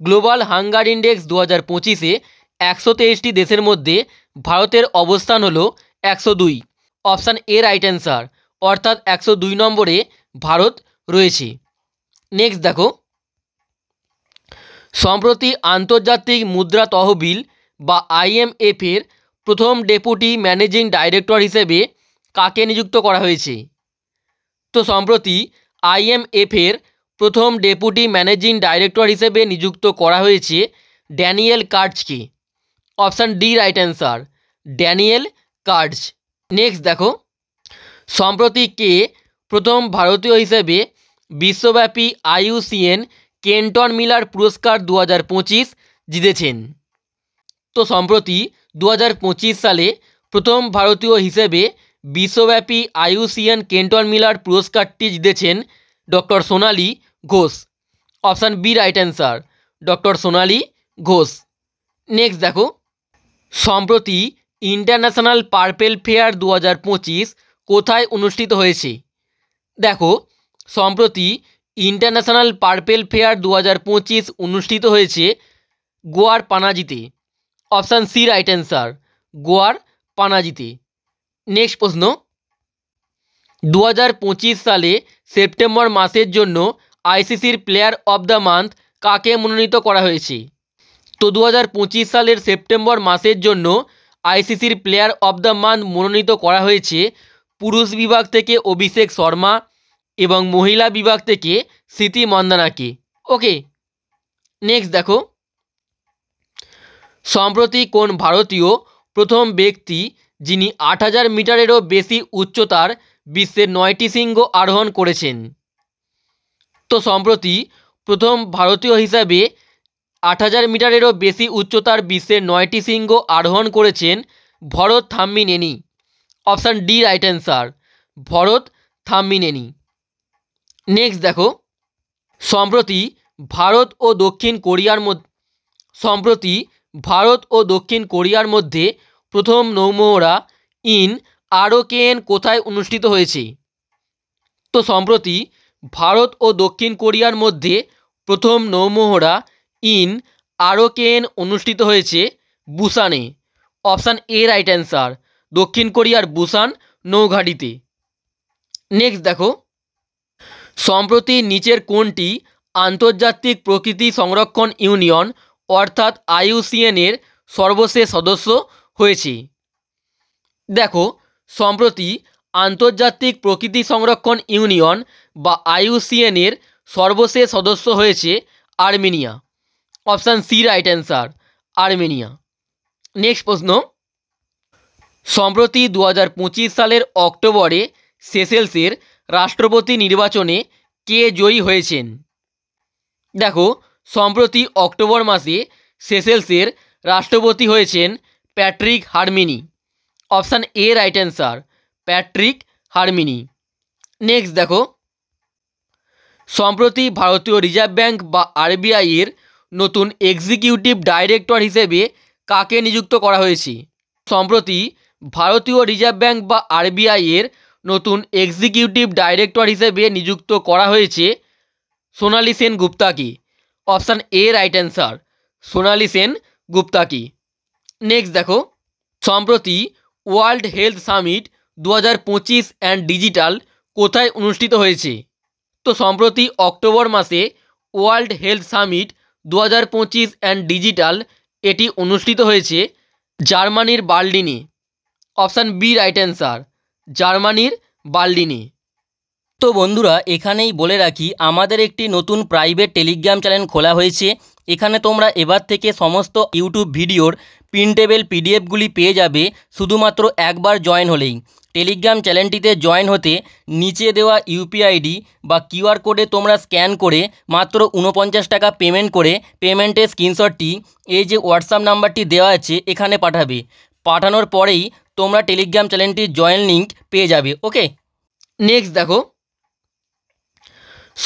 গ্লোবাল হাঙ্গার ইন্ডেক্স 2025-এ 123টি দেশের মধ্যে ভারতের অবস্থান হলো 102। অপশান এ রাইট অ্যান্সার, অর্থাৎ 102 নম্বরে ভারত রয়েছে। নেক্সট দেখো, সম্প্রতি আন্তর্জাতিক মুদ্রা তহবিল বা IMF-এর প্রথম ডেপুটি ম্যানেজিং ডাইরেক্টর হিসেবে কাকে নিযুক্ত করা হয়েছে? তো সম্প্রতি IMF-এর প্রথম ডেপুটি ম্যানেজিং ডাইরেক্টর হিসেবে নিযুক্ত করা হয়েছে ড্যানিয়েল কার্জকে। Option D right answer, Daniel Kurz. Next দেখো, সম্প্রতি কে প্রথম ভারতীয় হিসেবে বিশ্বব্যাপী IUCN কেন্টন মিলার পুরস্কার 2025 জিতেছেন? তো সম্প্রতি 2025 সালে প্রথম ভারতীয় হিসেবে বিশ্বব্যাপী IUCN কেন্টন মিলার পুরস্কারটি জিতেছেন doctor Sonali Ghosh. Option B right answer, doctor Sonali Ghosh. Next দেখো, সম্প্রতি ইন্টারন্যাশনাল পার্পেল ফেয়ার 2025 কোথায় অনুষ্ঠিত হয়েছে? দেখো, সম্প্রতি ইন্টারন্যাশনাল পার্পেল ফেয়ার 2025 অনুষ্ঠিত হয়েছে গোয়ার পানাজিতে। অপশান সি রাইট অ্যান্সার, গোয়ার পানাজিতে। নেক্সট প্রশ্ন, 2025 সালে সেপ্টেম্বর মাসের জন্য ICCর প্লেয়ার অব দ্য মান্থ কাকে মনোনীত করা হয়েছে? তো 2025 সালের সেপ্টেম্বর মাসের জন্য ICCর প্লেয়ার অব দ্য মান্থ মনোনীত করা হয়েছে পুরুষ বিভাগ থেকে অভিষেক শর্মা এবং মহিলা বিভাগ থেকে স্মৃতি মন্দানাকে। ওকে, নেক্সট দেখো, সম্প্রতি কোন ভারতীয় প্রথম ব্যক্তি যিনি 8000 মিটারেরও বেশি উচ্চতার বিশ্বের 9টি শৃঙ্গ আরোহণ করেছেন? তো সম্প্রতি প্রথম ভারতীয় হিসাবে 8000 মিটারেরও বেশি উচ্চতার বিশ্বের 9টি শৃঙ্গ আরোহণ করেছেন Bharath Thammineni. Option D right answer, Bharath Thammineni. Next দেখো, সম্প্রতি ভারত ও দক্ষিণ কোরিয়ার মধ্যে প্রথম নৌমহড়া ইন ROKN কোথায় অনুষ্ঠিত হয়েছে? তো সম্প্রতি ভারত ও দক্ষিণ কোরিয়ার মধ্যে প্রথম নৌমহড়া ইন ROKN অনুষ্ঠিত হয়েছে বুসানে। অপশান এ রাইট অ্যান্সার, দক্ষিণ কোরিয়ার বুসান নৌঘাঁটিতে। নেক্সট দেখো, সম্প্রতি নিচের কোনটি আন্তর্জাতিক প্রকৃতি সংরক্ষণ ইউনিয়ন অর্থাৎ IUCN-এর সর্বশেষ সদস্য হয়েছে? দেখো, সম্প্রতি আন্তর্জাতিক প্রকৃতি সংরক্ষণ ইউনিয়ন বা IUCN-এর সর্বশেষ সদস্য হয়েছে Armenia. Option C right answer, Armenia. Next প্রশ্ন, সম্প্রতি 2025 সালের অক্টোবরে সেশেলসের রাষ্ট্রপতি নির্বাচনে কে জয়ী হয়েছেন? দেখো, সম্প্রতি অক্টোবর মাসে সেশেলসের রাষ্ট্রপতি হয়েছেন Patrick Herminie. Option A right answer, Patrick Herminie. Next দেখো, সম্প্রতি ভারতীয় রিজার্ভ ব্যাঙ্ক বা RBI এর নতুন এক্সিকিউটিভ ডাইরেক্টর হিসেবে কাকে নিযুক্ত করা হয়েছে? সম্প্রতি ভারতীয় রিজার্ভ ব্যাঙ্ক বা RBI এর নতুন এক্সিকিউটিভ ডাইরেক্টর হিসেবে নিযুক্ত করা হয়েছে সোনালী সেন গুপ্তাকে। Option A right answer, Sonali Sen গুপ্তাকে। নেক্সট দেখো, সম্প্রতি world health summit 2025 and digital কোথায় অনুষ্ঠিত হয়েছে? তো সম্প্রতি অক্টোবর মাসে world health summit 2025 and digital এটি অনুষ্ঠিত হয়েছে জার্মানির বার্লিনে। অপশান বি রাইট অ্যান্সার, জার্মানির বার্লিনে। তো বন্ধুরা, এখানেই বলে রাখি, আমাদের একটি নতুন প্রাইভেট টেলিগ্রাম চ্যানেল খোলা হয়েছে। এখানে তোমরা এবার থেকে সমস্ত ইউটিউব ভিডিওর প্রিন্টেবল পিডিএফগুলি পেয়ে যাবে শুধুমাত্র একবার জয়েন হলেই। টেলিগ্রাম চ্যানেলটিতে জয়েন হতে নিচে দেওয়া ইউপিআই আইডি বা কিউআর কোডে তোমরা স্ক্যান করে মাত্র 49 টাকা পেমেন্ট করে পেমেন্টের স্ক্রিনশটটি এই যে হোয়াটসঅ্যাপ নাম্বারটি দেওয়া আছে এখানে পাঠাবে। পাঠানোর পরেই তোমরা টেলিগ্রাম চ্যানেলটির জয়েন লিঙ্ক পেয়ে যাবে। ওকে, নেক্সট দেখো,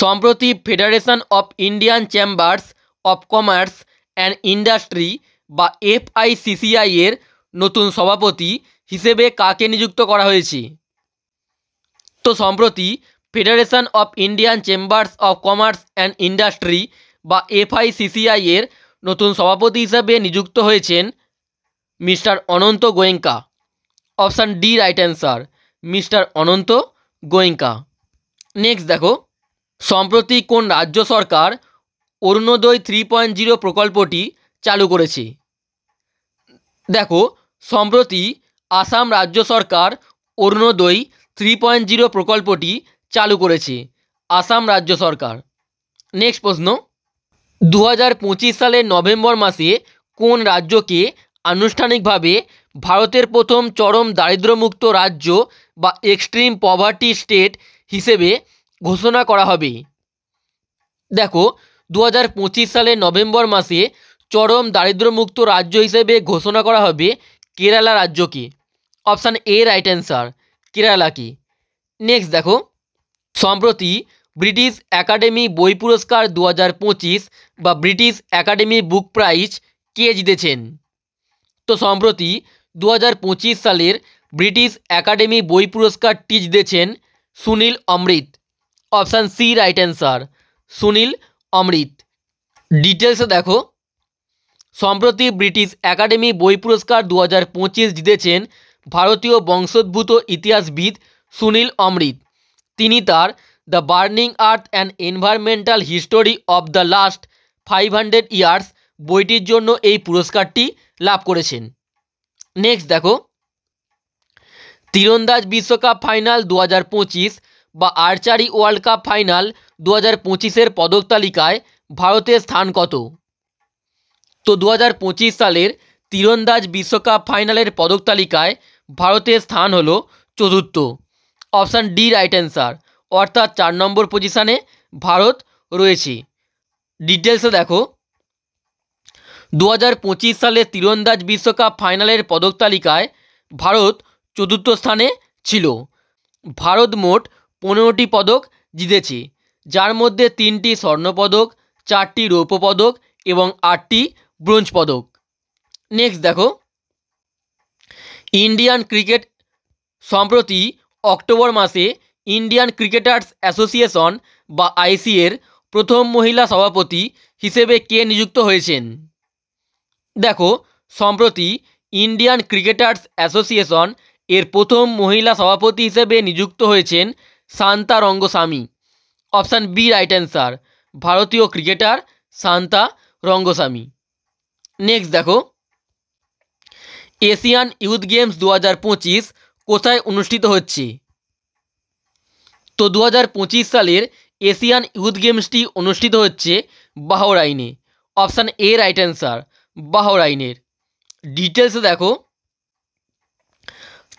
সম্প্রতি federation of Indian chambers of commerce and industry বা FICCI এর নতুন সভাপতি হিসেবে কাকে নিযুক্ত করা হয়েছে? তো সম্প্রতি federation of Indian chambers of commerce and industry বা FICCI এর নতুন সভাপতি হিসেবে নিযুক্ত হয়েছেন mister Anant Goenka. Option D right answer, mister Anant Goenka. Next দেখো, সম্প্রতি কোন রাজ্য সরকার অরুণোদয় 3.0 প্রকল্পটি চালু করেছে? দেখো, সম্প্রতি আসাম রাজ্য সরকার অরুণোদয় 3.0 প্রকল্পটি চালু করেছে, আসাম রাজ্য সরকার। নেক্সট প্রশ্ন, 2025 সালের নভেম্বর মাসে কোন রাজ্যকে আনুষ্ঠানিকভাবে ভারতের প্রথম চরম দারিদ্র্যমুক্ত রাজ্য বা এক্সট্রিম পভার্টি স্টেট হিসেবে ঘোষণা করা হবে? দেখো, 2025 সালের নভেম্বর মাসে চরম দারিদ্র্যমুক্ত রাজ্য হিসেবে ঘোষণা করা হবে কেরালা রাজ্যকে। অপশান এ রাইট অ্যান্সার, কেরালাকে। নেক্সট দেখো, সম্প্রতি ব্রিটিশ একাডেমি বই পুরস্কার 2025 বা ব্রিটিশ একাডেমি বুক প্রাইজ কে জিতেছেন? তো সম্প্রতি 2025 সালের ব্রিটিশ একাডেমি বই পুরস্কারটি জিতেছেন Sunil Amrith. Option C right answer, Sunil Amrith. ডিটেলসে দেখো, সম্প্রতি ব্রিটিশ একাডেমি বই পুরস্কার 2025 জিতেছেন ভারতীয় বংশোদ্ভূত ইতিহাসবিদ সুনীল অমৃত। তিনি তার the burning earth and environmental history of the last 500 years বইটির জন্য এই পুরস্কারটি লাভ করেছেন। নেক্সট দেখো, তীরন্দাজ বিশ্বকাপ ফাইনাল 2025 বা আর্চারি ওয়ার্ল্ড কাপ ফাইনাল 2025-এর পদক তালিকায় ভারতের স্থান কত? তো 2025 সালের তীরন্দাজ বিশ্বকাপ ফাইনালের পদক তালিকায় ভারতের স্থান হলো চতুর্থ। অপশান ডি রাইট অ্যান্সার, অর্থাৎ 4 নম্বর পজিশানে ভারত রয়েছে। ডিটেলসে দেখো, 2025 সালের তীরন্দাজ বিশ্বকাপ ফাইনালের পদক তালিকায় ভারত চতুর্থ স্থানে ছিল। ভারত মোট 15টি পদক জিতেছে, যার মধ্যে 3টি স্বর্ণপদক, 4টি রৌপ্য পদক এবং 8টি ব্রোঞ্জ পদক। নেক্সট দেখো, ইন্ডিয়ান ক্রিকেট সম্প্রতি অক্টোবর মাসে ইন্ডিয়ান ক্রিকেটার্স অ্যাসোসিয়েশন বা IC এর প্রথম মহিলা সভাপতি হিসেবে কে নিযুক্ত হয়েছেন? দেখো, সম্প্রতি ইন্ডিয়ান ক্রিকেটার্স অ্যাসোসিয়েশন এর প্রথম মহিলা সভাপতি হিসেবে নিযুক্ত হয়েছেন Shanta Rangaswamy. Option B right answer, ভারতীয় ক্রিকেটার শান্তা রঙ্গস্বামী। নেক্সট দেখো, এশিয়ান ইউথ গেমস 2025 কোথায় অনুষ্ঠিত হচ্ছে? তো 2025 সালের এশিয়ান ইউথ গেমসটি অনুষ্ঠিত হচ্ছে বাহরাইনে। অপশান এ রাইট অ্যান্সার, বাহরাইনের। ডিটেলসে দেখো,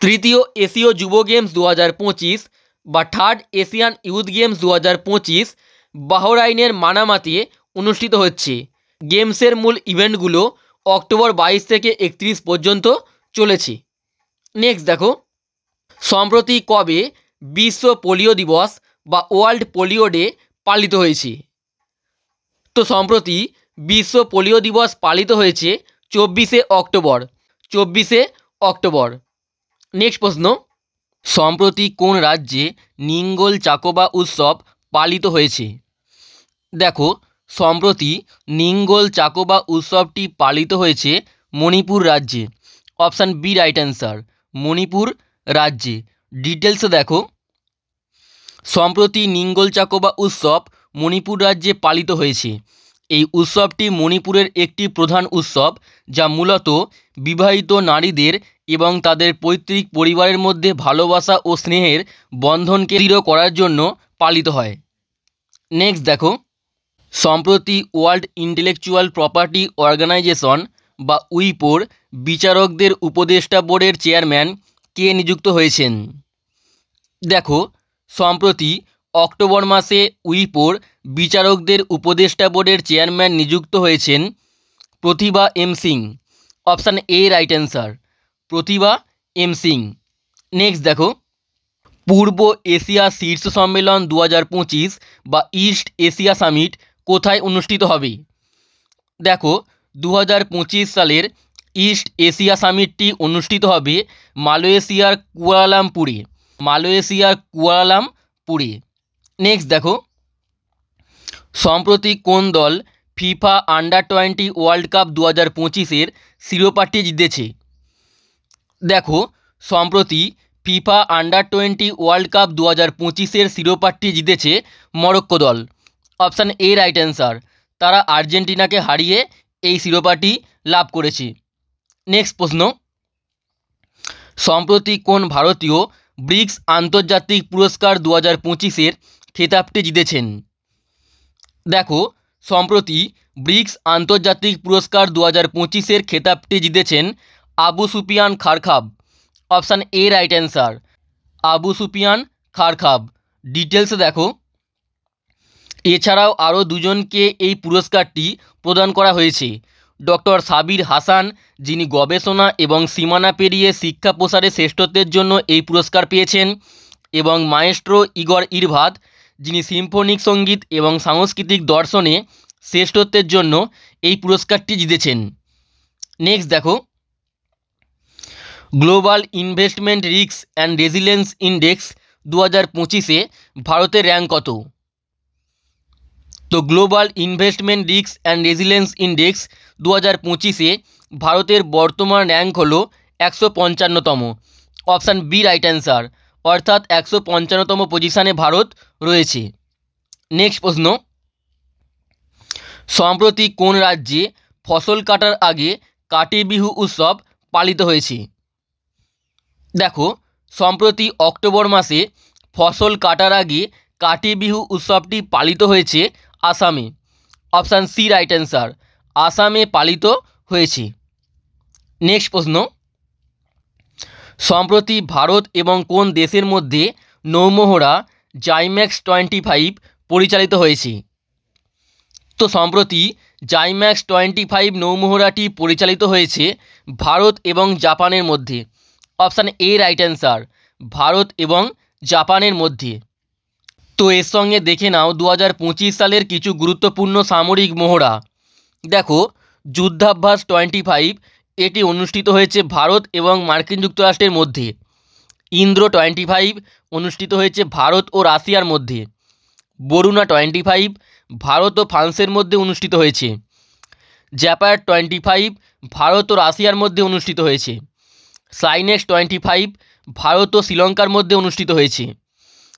তৃতীয় এশীয় যুব গেমস 2025 বা থার্ড এশিয়ান ইউথ গেমস 2025 বাহরাইনের মানামাতে অনুষ্ঠিত হচ্ছে। গেমসের মূল ইভেন্টগুলো অক্টোবর 22 থেকে 31 পর্যন্ত চলেছে। নেক্সট দেখো, সম্প্রতি কবে বিশ্ব পোলিও দিবস বা ওয়ার্ল্ড পোলিও ডে পালিত হয়েছে? তো সম্প্রতি বিশ্ব পোলিও দিবস পালিত হয়েছে 24শে অক্টোবর। 24শে অক্টোবর। নেক্সট প্রশ্ন, সম্প্রতি কোন রাজ্যে নিঙ্গল চাকোবা উৎসব পালিত হয়েছে? দেখো, সম্প্রতি নিঙ্গল চাকোবা উৎসবটি পালিত হয়েছে মণিপুর রাজ্যে। Option B right answer, Manipur রাজ্যে। ডিটেলসে দেখো, সম্প্রতি নিঙ্গল চাকোবা উৎসব মণিপুর রাজ্যে পালিত হয়েছে। এই উৎসবটি মণিপুরের একটি প্রধান উৎসব, যা মূলত বিবাহিত নারীদের এবং তাদের পৈতৃক পরিবারের মধ্যে ভালোবাসা ও স্নেহের বন্ধনকে দৃঢ় করার জন্য পালিত হয়। নেক্সট দেখো, সম্প্রতি ওয়ার্ল্ড ইন্টেলেকচুয়াল প্রপার্টি অর্গানাইজেশন বা উইপোর বিচারকদের উপদেষ্টা বোর্ডের চেয়ারম্যান কে নিযুক্ত হয়েছেন? দেখো, সম্প্রতি অক্টোবর মাসে উইপোর বিচারকদের উপদেষ্টা বোর্ডের চেয়ারম্যান নিযুক্ত হয়েছেন Pratibha M Singh. Option A right answer, Pratibha M Singh. Next দেখো, পূর্ব এশিয়া শীর্ষ সম্মেলন 2025 বা ইস্ট এশিয়া সামিট কোথায় অনুষ্ঠিত হবে? দেখো, 2025 সালের ইস্ট এশিয়া সামিটটি অনুষ্ঠিত হবে মালয়েশিয়ার কুয়ালালামপুরে। নেক্সট দেখো, সম্প্রতি কোন দল ফিফা আন্ডার-20 ওয়ার্ল্ড কাপ 2025-এর শিরোপাটি জিতেছে? দেখো, সম্প্রতি ফিফা আন্ডার-20 ওয়ার্ল্ড কাপ 2025-এর শিরোপাটি জিতেছে মরক্কো দল। অপশান এ রাইট অ্যান্সার, তারা আর্জেন্টিনাকে হারিয়ে এই শিরোপাটি লাভ করেছে। নেক্সট প্রশ্ন, সম্প্রতি কোন ভারতীয় ব্রিক্স আন্তর্জাতিক পুরস্কার 2025-এর খেতাবটি জিতেছেন? দেখো, সম্প্রতি ব্রিক্স আন্তর্জাতিক পুরস্কার 2025-এর খেতাবটি জিতেছেন Abu Sufiyan Kharkhab. Option A right answer, Abu Sufiyan Kharkhab. ডিটেলসে দেখো, এছাড়াও আরও দুজনকে এই পুরস্কারটি প্রদান করা হয়েছে। ডক্টর সাবির হাসান, যিনি গবেষণা এবং সীমানা পেরিয়ে শিক্ষা প্রসারে শ্রেষ্ঠত্বের জন্য এই পুরস্কার পেয়েছেন, এবং মায়েস্ট্রো ইগর ইরভাত, যিনি সিম্ফনিক সঙ্গীত এবং সাংস্কৃতিক দর্শনে শ্রেষ্ঠত্বের জন্য এই পুরস্কারটি জিতেছেন। নেক্সট দেখো, global investment risk and resilience index 2025-এ ভারতের র্যাঙ্ক কত? তো global investment risk and resilience index 2025-এ ভারতের বর্তমান র্যাঙ্ক হলো 155তম। অপশান বি রাইট অ্যান্সার, অর্থাৎ 155তম পজিশানে ভারত রয়েছে। নেক্সট প্রশ্ন, সম্প্রতি কোন রাজ্যে ফসল কাটার আগে কাটি বিহু উৎসব পালিত হয়েছে? দেখো, সম্প্রতি অক্টোবর মাসে ফসল কাটার আগে কাটি বিহু উৎসবটি পালিত হয়েছে আসামে। অপশান সি রাইট অ্যান্সার, আসামে পালিত হয়েছে। নেক্সট প্রশ্ন, সম্প্রতি ভারত এবং কোন দেশের মধ্যে নৌমহড়া জাইম্যাক্স 25 পরিচালিত হয়েছে? তো সম্প্রতি জাইম্যাক্স 25 নৌমহড়াটি পরিচালিত হয়েছে ভারত এবং জাপানের মধ্যে। Option A right answer, Bharat এবং জাপানের মধ্যে। তো এর সঙ্গে দেখে নাও 2025 সালের কিছু গুরুত্বপূর্ণ সামরিক মহড়া। দেখো, যুদ্ধাভ্যাস 25 এটি অনুষ্ঠিত হয়েছে ভারত এবং মার্কিন যুক্তরাষ্ট্রের মধ্যে। ইন্দ্র 25 অনুষ্ঠিত হয়েছে ভারত ও রাশিয়ার মধ্যে। বরুণা 25 ভারত ও ফ্রান্সের মধ্যে অনুষ্ঠিত হয়েছে। জ্যাপার 25 ভারত ও রাশিয়ার মধ্যে অনুষ্ঠিত হয়েছে। সাইনেক্স 25 ভারত ও শ্রীলঙ্কার মধ্যে অনুষ্ঠিত হয়েছে।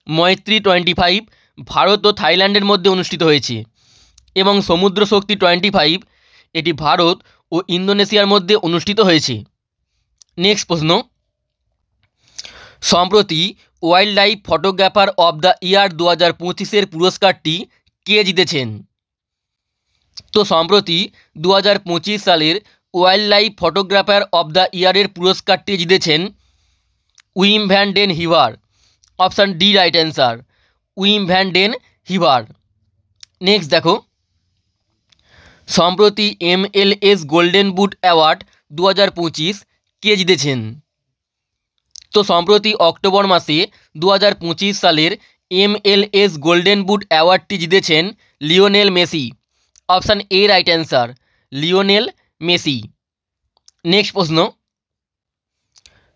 মৈত্রী 25 ভারত ও থাইল্যান্ডের মধ্যে অনুষ্ঠিত হয়েছে। এবং সমুদ্র শক্তি 25 এটি ভারত ও ইন্দোনেশিয়ার মধ্যে অনুষ্ঠিত হয়েছে। নেক্সট প্রশ্ন, সম্প্রতি wildlife photographer of the year 2025-এর পুরস্কারটি কে জিতেছেন? তো সম্প্রতি 2025 সালের wildlife photographer of the ইয়ারের পুরস্কারটি জিতেছেন Wim van den Heever. Option D right answer, Wim van den Heever. Next দেখো, সম্প্রতি MLS গোল্ডেন বুট অ্যাওয়ার্ড 2025 কে জিতেছেন? তো সম্প্রতি অক্টোবর মাসে 2025 সালের MLS গোল্ডেন বুট অ্যাওয়ার্ডটি জিতেছেন Lionel Messi. Option A right answer, Lionel Messi. Next প্রশ্ন,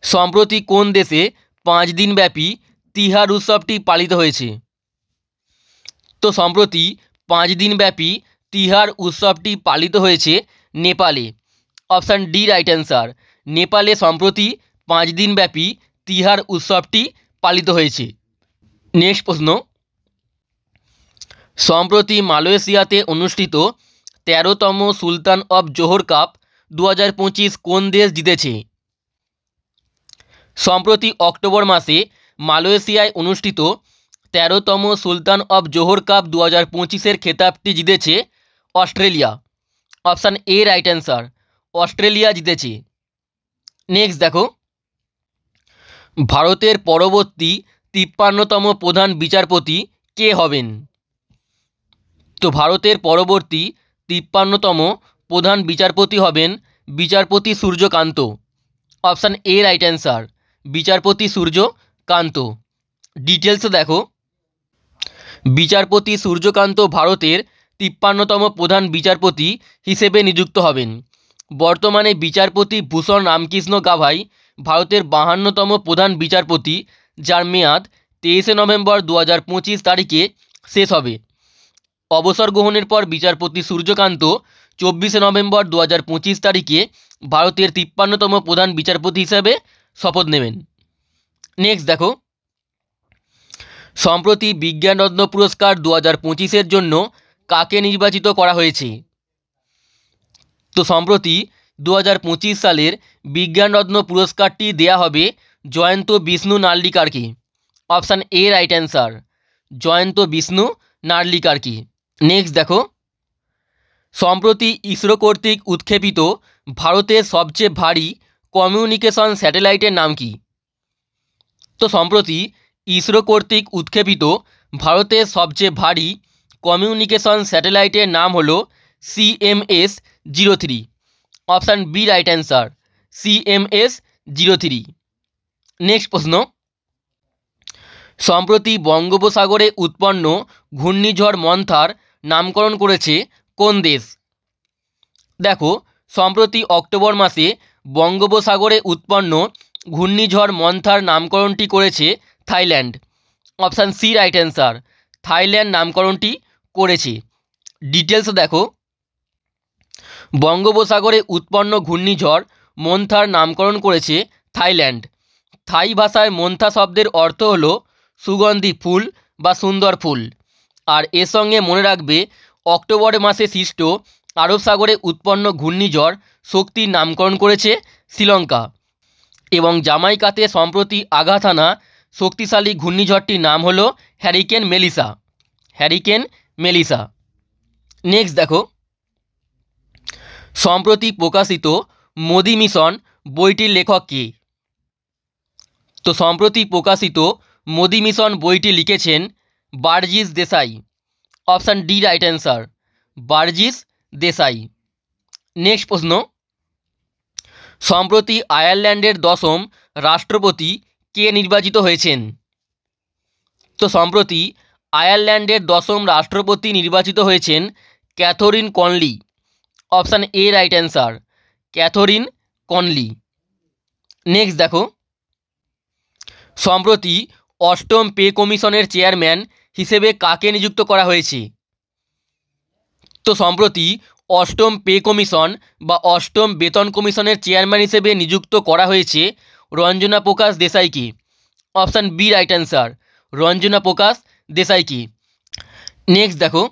সম্প্রতি কোন দেশে 5 দিনব্যাপী তিহার উৎসবটি পালিত হয়েছে? তো সম্প্রতি 5 দিনব্যাপী তিহার উৎসবটি পালিত হয়েছে নেপালে। অপশান ডি রাইট অ্যান্সার, নেপালে সম্প্রতি 5 দিনব্যাপী তিহার উৎসবটি পালিত হয়েছে। নেক্সট প্রশ্ন, সম্প্রতি মালয়েশিয়াতে অনুষ্ঠিত 13তম সুলতান অফ জোহর কাপ 2025 কোন দেশ জিতেছে? সম্প্রতি অক্টোবর মাসে মালয়েশিয়ায় অনুষ্ঠিত 13তম সুলতান অফ জোহর কাপ 2025-এর খেতাবটি জিতেছে Australia. Option A right answer, Australia জিতেছে। নেক্সট দেখো, ভারতের পরবর্তী 53তম প্রধান বিচারপতি কে হবেন? তো ভারতের পরবর্তী 53তম প্রধান বিচারপতি হবেন বিচারপতি Suryakant. Option A right answer, বিচারপতি সূর্যকান্ত। ডিটেলসে দেখো, বিচারপতি সূর্যকান্ত ভারতের 53তম প্রধান বিচারপতি হিসেবে নিযুক্ত হবেন। বর্তমানে বিচারপতি ভূষণ রামকৃষ্ণ গাভাই ভারতের 52তম প্রধান বিচারপতি, যার মেয়াদ 23শে নভেম্বর 2025 তারিখে শেষ হবে। অবসর গ্রহণের পর বিচারপতি সূর্যকান্ত 24শে নভেম্বর 2025 তারিখে ভারতের 53তম প্রধান বিচারপতি হিসেবে শপথ নেবেন। নেক্সট দেখো, সম্প্রতি বিজ্ঞানরত্ন পুরস্কার 2025-এর জন্য কাকে নির্বাচিত করা হয়েছে? তো সম্প্রতি 2025 সালের বিজ্ঞানরত্ন পুরস্কারটি দেয়া হবে জয়ন্ত বিষ্ণু নার্লিকারকে। Option A right answer, Jayant Vishnu নার্লিকারকে। নেক্সট দেখো, সম্প্রতি ইসরো কর্তৃক উৎক্ষেপিত ভারতের সবচেয়ে ভারী কমিউনিকেশন স্যাটেলাইটের নাম কি? তো সম্প্রতি ইসরো কর্তৃক উৎক্ষেপিত ভারতের সবচেয়ে ভারী কমিউনিকেশন স্যাটেলাইটের নাম হলো CMS-03। Option B right answer, CMS-03। Next প্রশ্ন, সম্প্রতি বঙ্গোপসাগরে উৎপন্ন ঘূর্ণিঝড় মন্থার নামকরণ করেছে কোন দেশ? দেখো, সম্প্রতি অক্টোবর মাসে বঙ্গোপসাগরে উৎপন্ন ঘূর্ণিঝড় মন্থার নামকরণটি করেছে Thailand. Option C right answer, Thailand নামকরণটি করেছে। ডিটেলস দেখো, বঙ্গোপসাগরে উৎপন্ন ঘূর্ণিঝড় মন্থার নামকরণ করেছে থাইল্যান্ড। থাই ভাষায় মন্থা শব্দের অর্থ হলো সুগন্ধি ফুল বা সুন্দর ফুল। আর এর সঙ্গে মনে রাখবে, অক্টোবর মাসে সৃষ্ট আরব সাগরে উৎপন্ন ঘূর্ণিঝড় শক্তির নামকরণ করেছে শ্রীলঙ্কা। এবং জামাইকাতে সম্প্রতি আঘাত হানা শক্তিশালী ঘূর্ণিঝড়টির নাম হলো hurricane Melissa. Hurricane Melissa. Next দেখো, সম্প্রতি প্রকাশিত মোদি মিশন বইটির লেখক কে? তো সম্প্রতি প্রকাশিত মোদি মিশন বইটি লিখেছেন Burzis Desai. Option D right answer, Burzis Desai. Next প্রশ্ন, সম্প্রতি আয়ারল্যান্ডের 10ম রাষ্ট্রপতি কে নির্বাচিত হয়েছেন? তো সম্প্রতি আয়ারল্যান্ডের 10ম রাষ্ট্রপতি নির্বাচিত হয়েছেন Catherine Connolly. Option A right answer, Catherine Connolly. Next দেখো, সম্প্রতি 8ম পে কমিশনের চেয়ারম্যান হিসেবে কাকে নিযুক্ত করা হয়েছে? তো সম্প্রতি 8ম পে কমিশন বা 8ম বেতন কমিশনের চেয়ারম্যান হিসেবে নিযুক্ত করা হয়েছে রঞ্জনা প্রকাশ দেশাইকে। Option B right answer, Ranjana Prakash দেশাইকে। নেক্সট দেখো,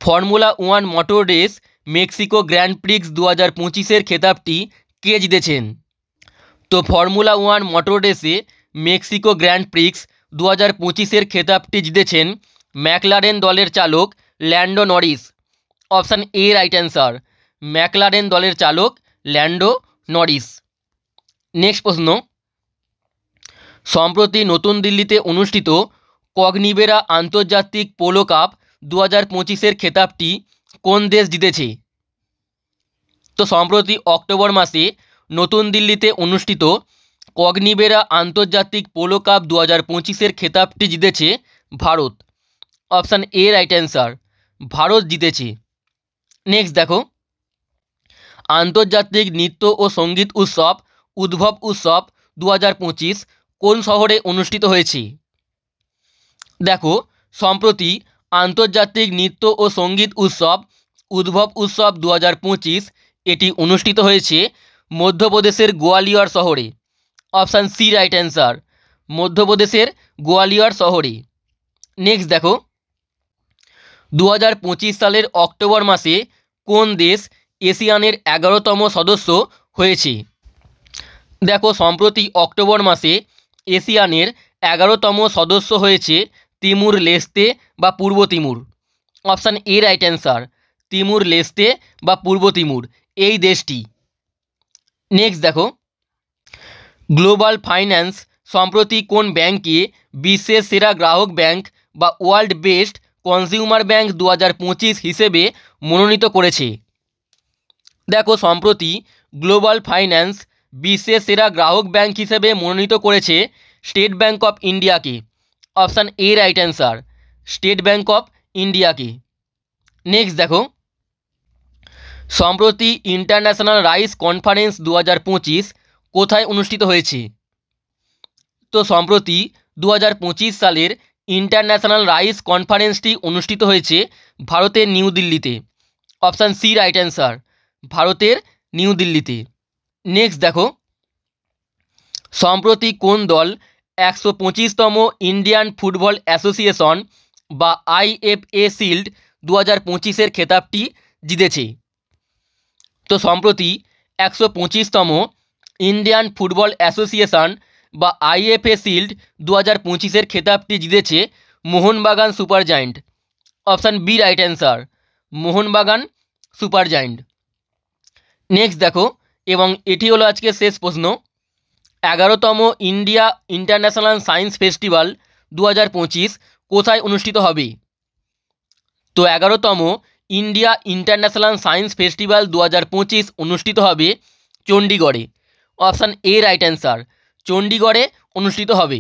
formula 1 motor race Mexico grand prix 2025-এর খেতাবটি কে জিতেছেন? তো ফর্মুলা 1 মোটর রেসে মেক্সিকো গ্র্যান্ড প্রিক্স 2025-এর খেতাবটি জিতেছেন ম্যাকলারেন দলের চালক Lando Norris. Option A right answer, McLaren দলের চালক ল্যান্ডো নরিস। নেক্সট প্রশ্ন, সম্প্রতি নতুন দিল্লিতে অনুষ্ঠিত কগনিবেরা আন্তর্জাতিক পোলো কাপ 2025-এর খেতাবটি কোন দেশ জিতেছে? তো সম্প্রতি অক্টোবর মাসে নতুন দিল্লিতে অনুষ্ঠিত কগনিবেরা আন্তর্জাতিক পোলো কাপ 2025-এর খেতাবটি জিতেছে Bharat. Option A right answer, Bharat জিতেছে। নেক্সট দেখো, আন্তর্জাতিক নৃত্য ও সঙ্গীত উৎসব উদ্ভব উৎসব 2025 কোন শহরে অনুষ্ঠিত হয়েছে? দেখো, সম্প্রতি আন্তর্জাতিক নৃত্য ও সঙ্গীত উৎসব উদ্ভব উৎসব 2025 এটি অনুষ্ঠিত হয়েছে মধ্যপ্রদেশের গোয়ালিয়র শহরে। অপশান সি রাইট অ্যান্সার, মধ্যপ্রদেশের গোয়ালিয়র শহরে। নেক্সট দেখো, 2025 সালের অক্টোবর মাসে কোন দেশ এসিয়ানের 11তম সদস্য হয়েছে? দেখো, সম্প্রতি অক্টোবর মাসে এসিয়ানের 11তম সদস্য হয়েছে তিমুর লেস্তে বা পূর্ব Timor. Option A right answer, Timor Leste বা পূর্ব তিমুর এই দেশটি। নেক্সট দেখো, গ্লোবাল ফাইন্যান্স সম্প্রতি কোন ব্যাংককে বিশ্বের সেরা গ্রাহক ব্যাংক বা ওয়ার্ল্ড বেস্ট কনজিউমার ব্যাংক 2025 হিসেবে মনোনীত করেছে? দেখো, সম্প্রতি গ্লোবাল ফাইন্যান্স বিশ্বের সেরা গ্রাহক ব্যাংক হিসেবে মনোনীত করেছে স্টেট ব্যাংক অফ ইন্ডিয়াকে। Option A right answer, state bank of ইন্ডিয়াকে। নেক্সট দেখো, সম্প্রতি ইন্টারন্যাশনাল রাইস কনফারেন্স 2025 কোথায় অনুষ্ঠিত হয়েছে? তো সম্প্রতি 2025 সালের ইন্টারন্যাশনাল রাইস কনফারেন্সটি অনুষ্ঠিত হয়েছে ভারতের নিউ দিল্লিতে। অপশান সি রাইট অ্যান্সার, ভারতের নিউ দিল্লিতে। নেক্সট দেখো, সম্প্রতি কোন দল 125তম ইন্ডিয়ান ফুটবল অ্যাসোসিয়েশন বা IFA শিল্ড 2025-এর খেতাবটি জিতেছে? তো সম্প্রতি 125তম ইন্ডিয়ান ফুটবল অ্যাসোসিয়েশন বা IFA শিল্ড 2025-এর খেতাবটি জিতেছে Mohun Bagan super giant. Option B right answer, Mohun Bagan super giant. Next দেখো, এবং এটি হলো আজকে শেষ প্রশ্ন, 11তম ইন্ডিয়া ইন্টারন্যাশনাল সায়েন্স ফেস্টিভ্যাল 2025 কোথায় অনুষ্ঠিত হবে? তো 11তম ইন্ডিয়া ইন্টারন্যাশনাল সায়েন্স ফেস্টিভ্যাল 2025 অনুষ্ঠিত হবে চণ্ডীগড়ে। অপশান এ রাইট অ্যান্সার, চণ্ডীগড়ে অনুষ্ঠিত হবে।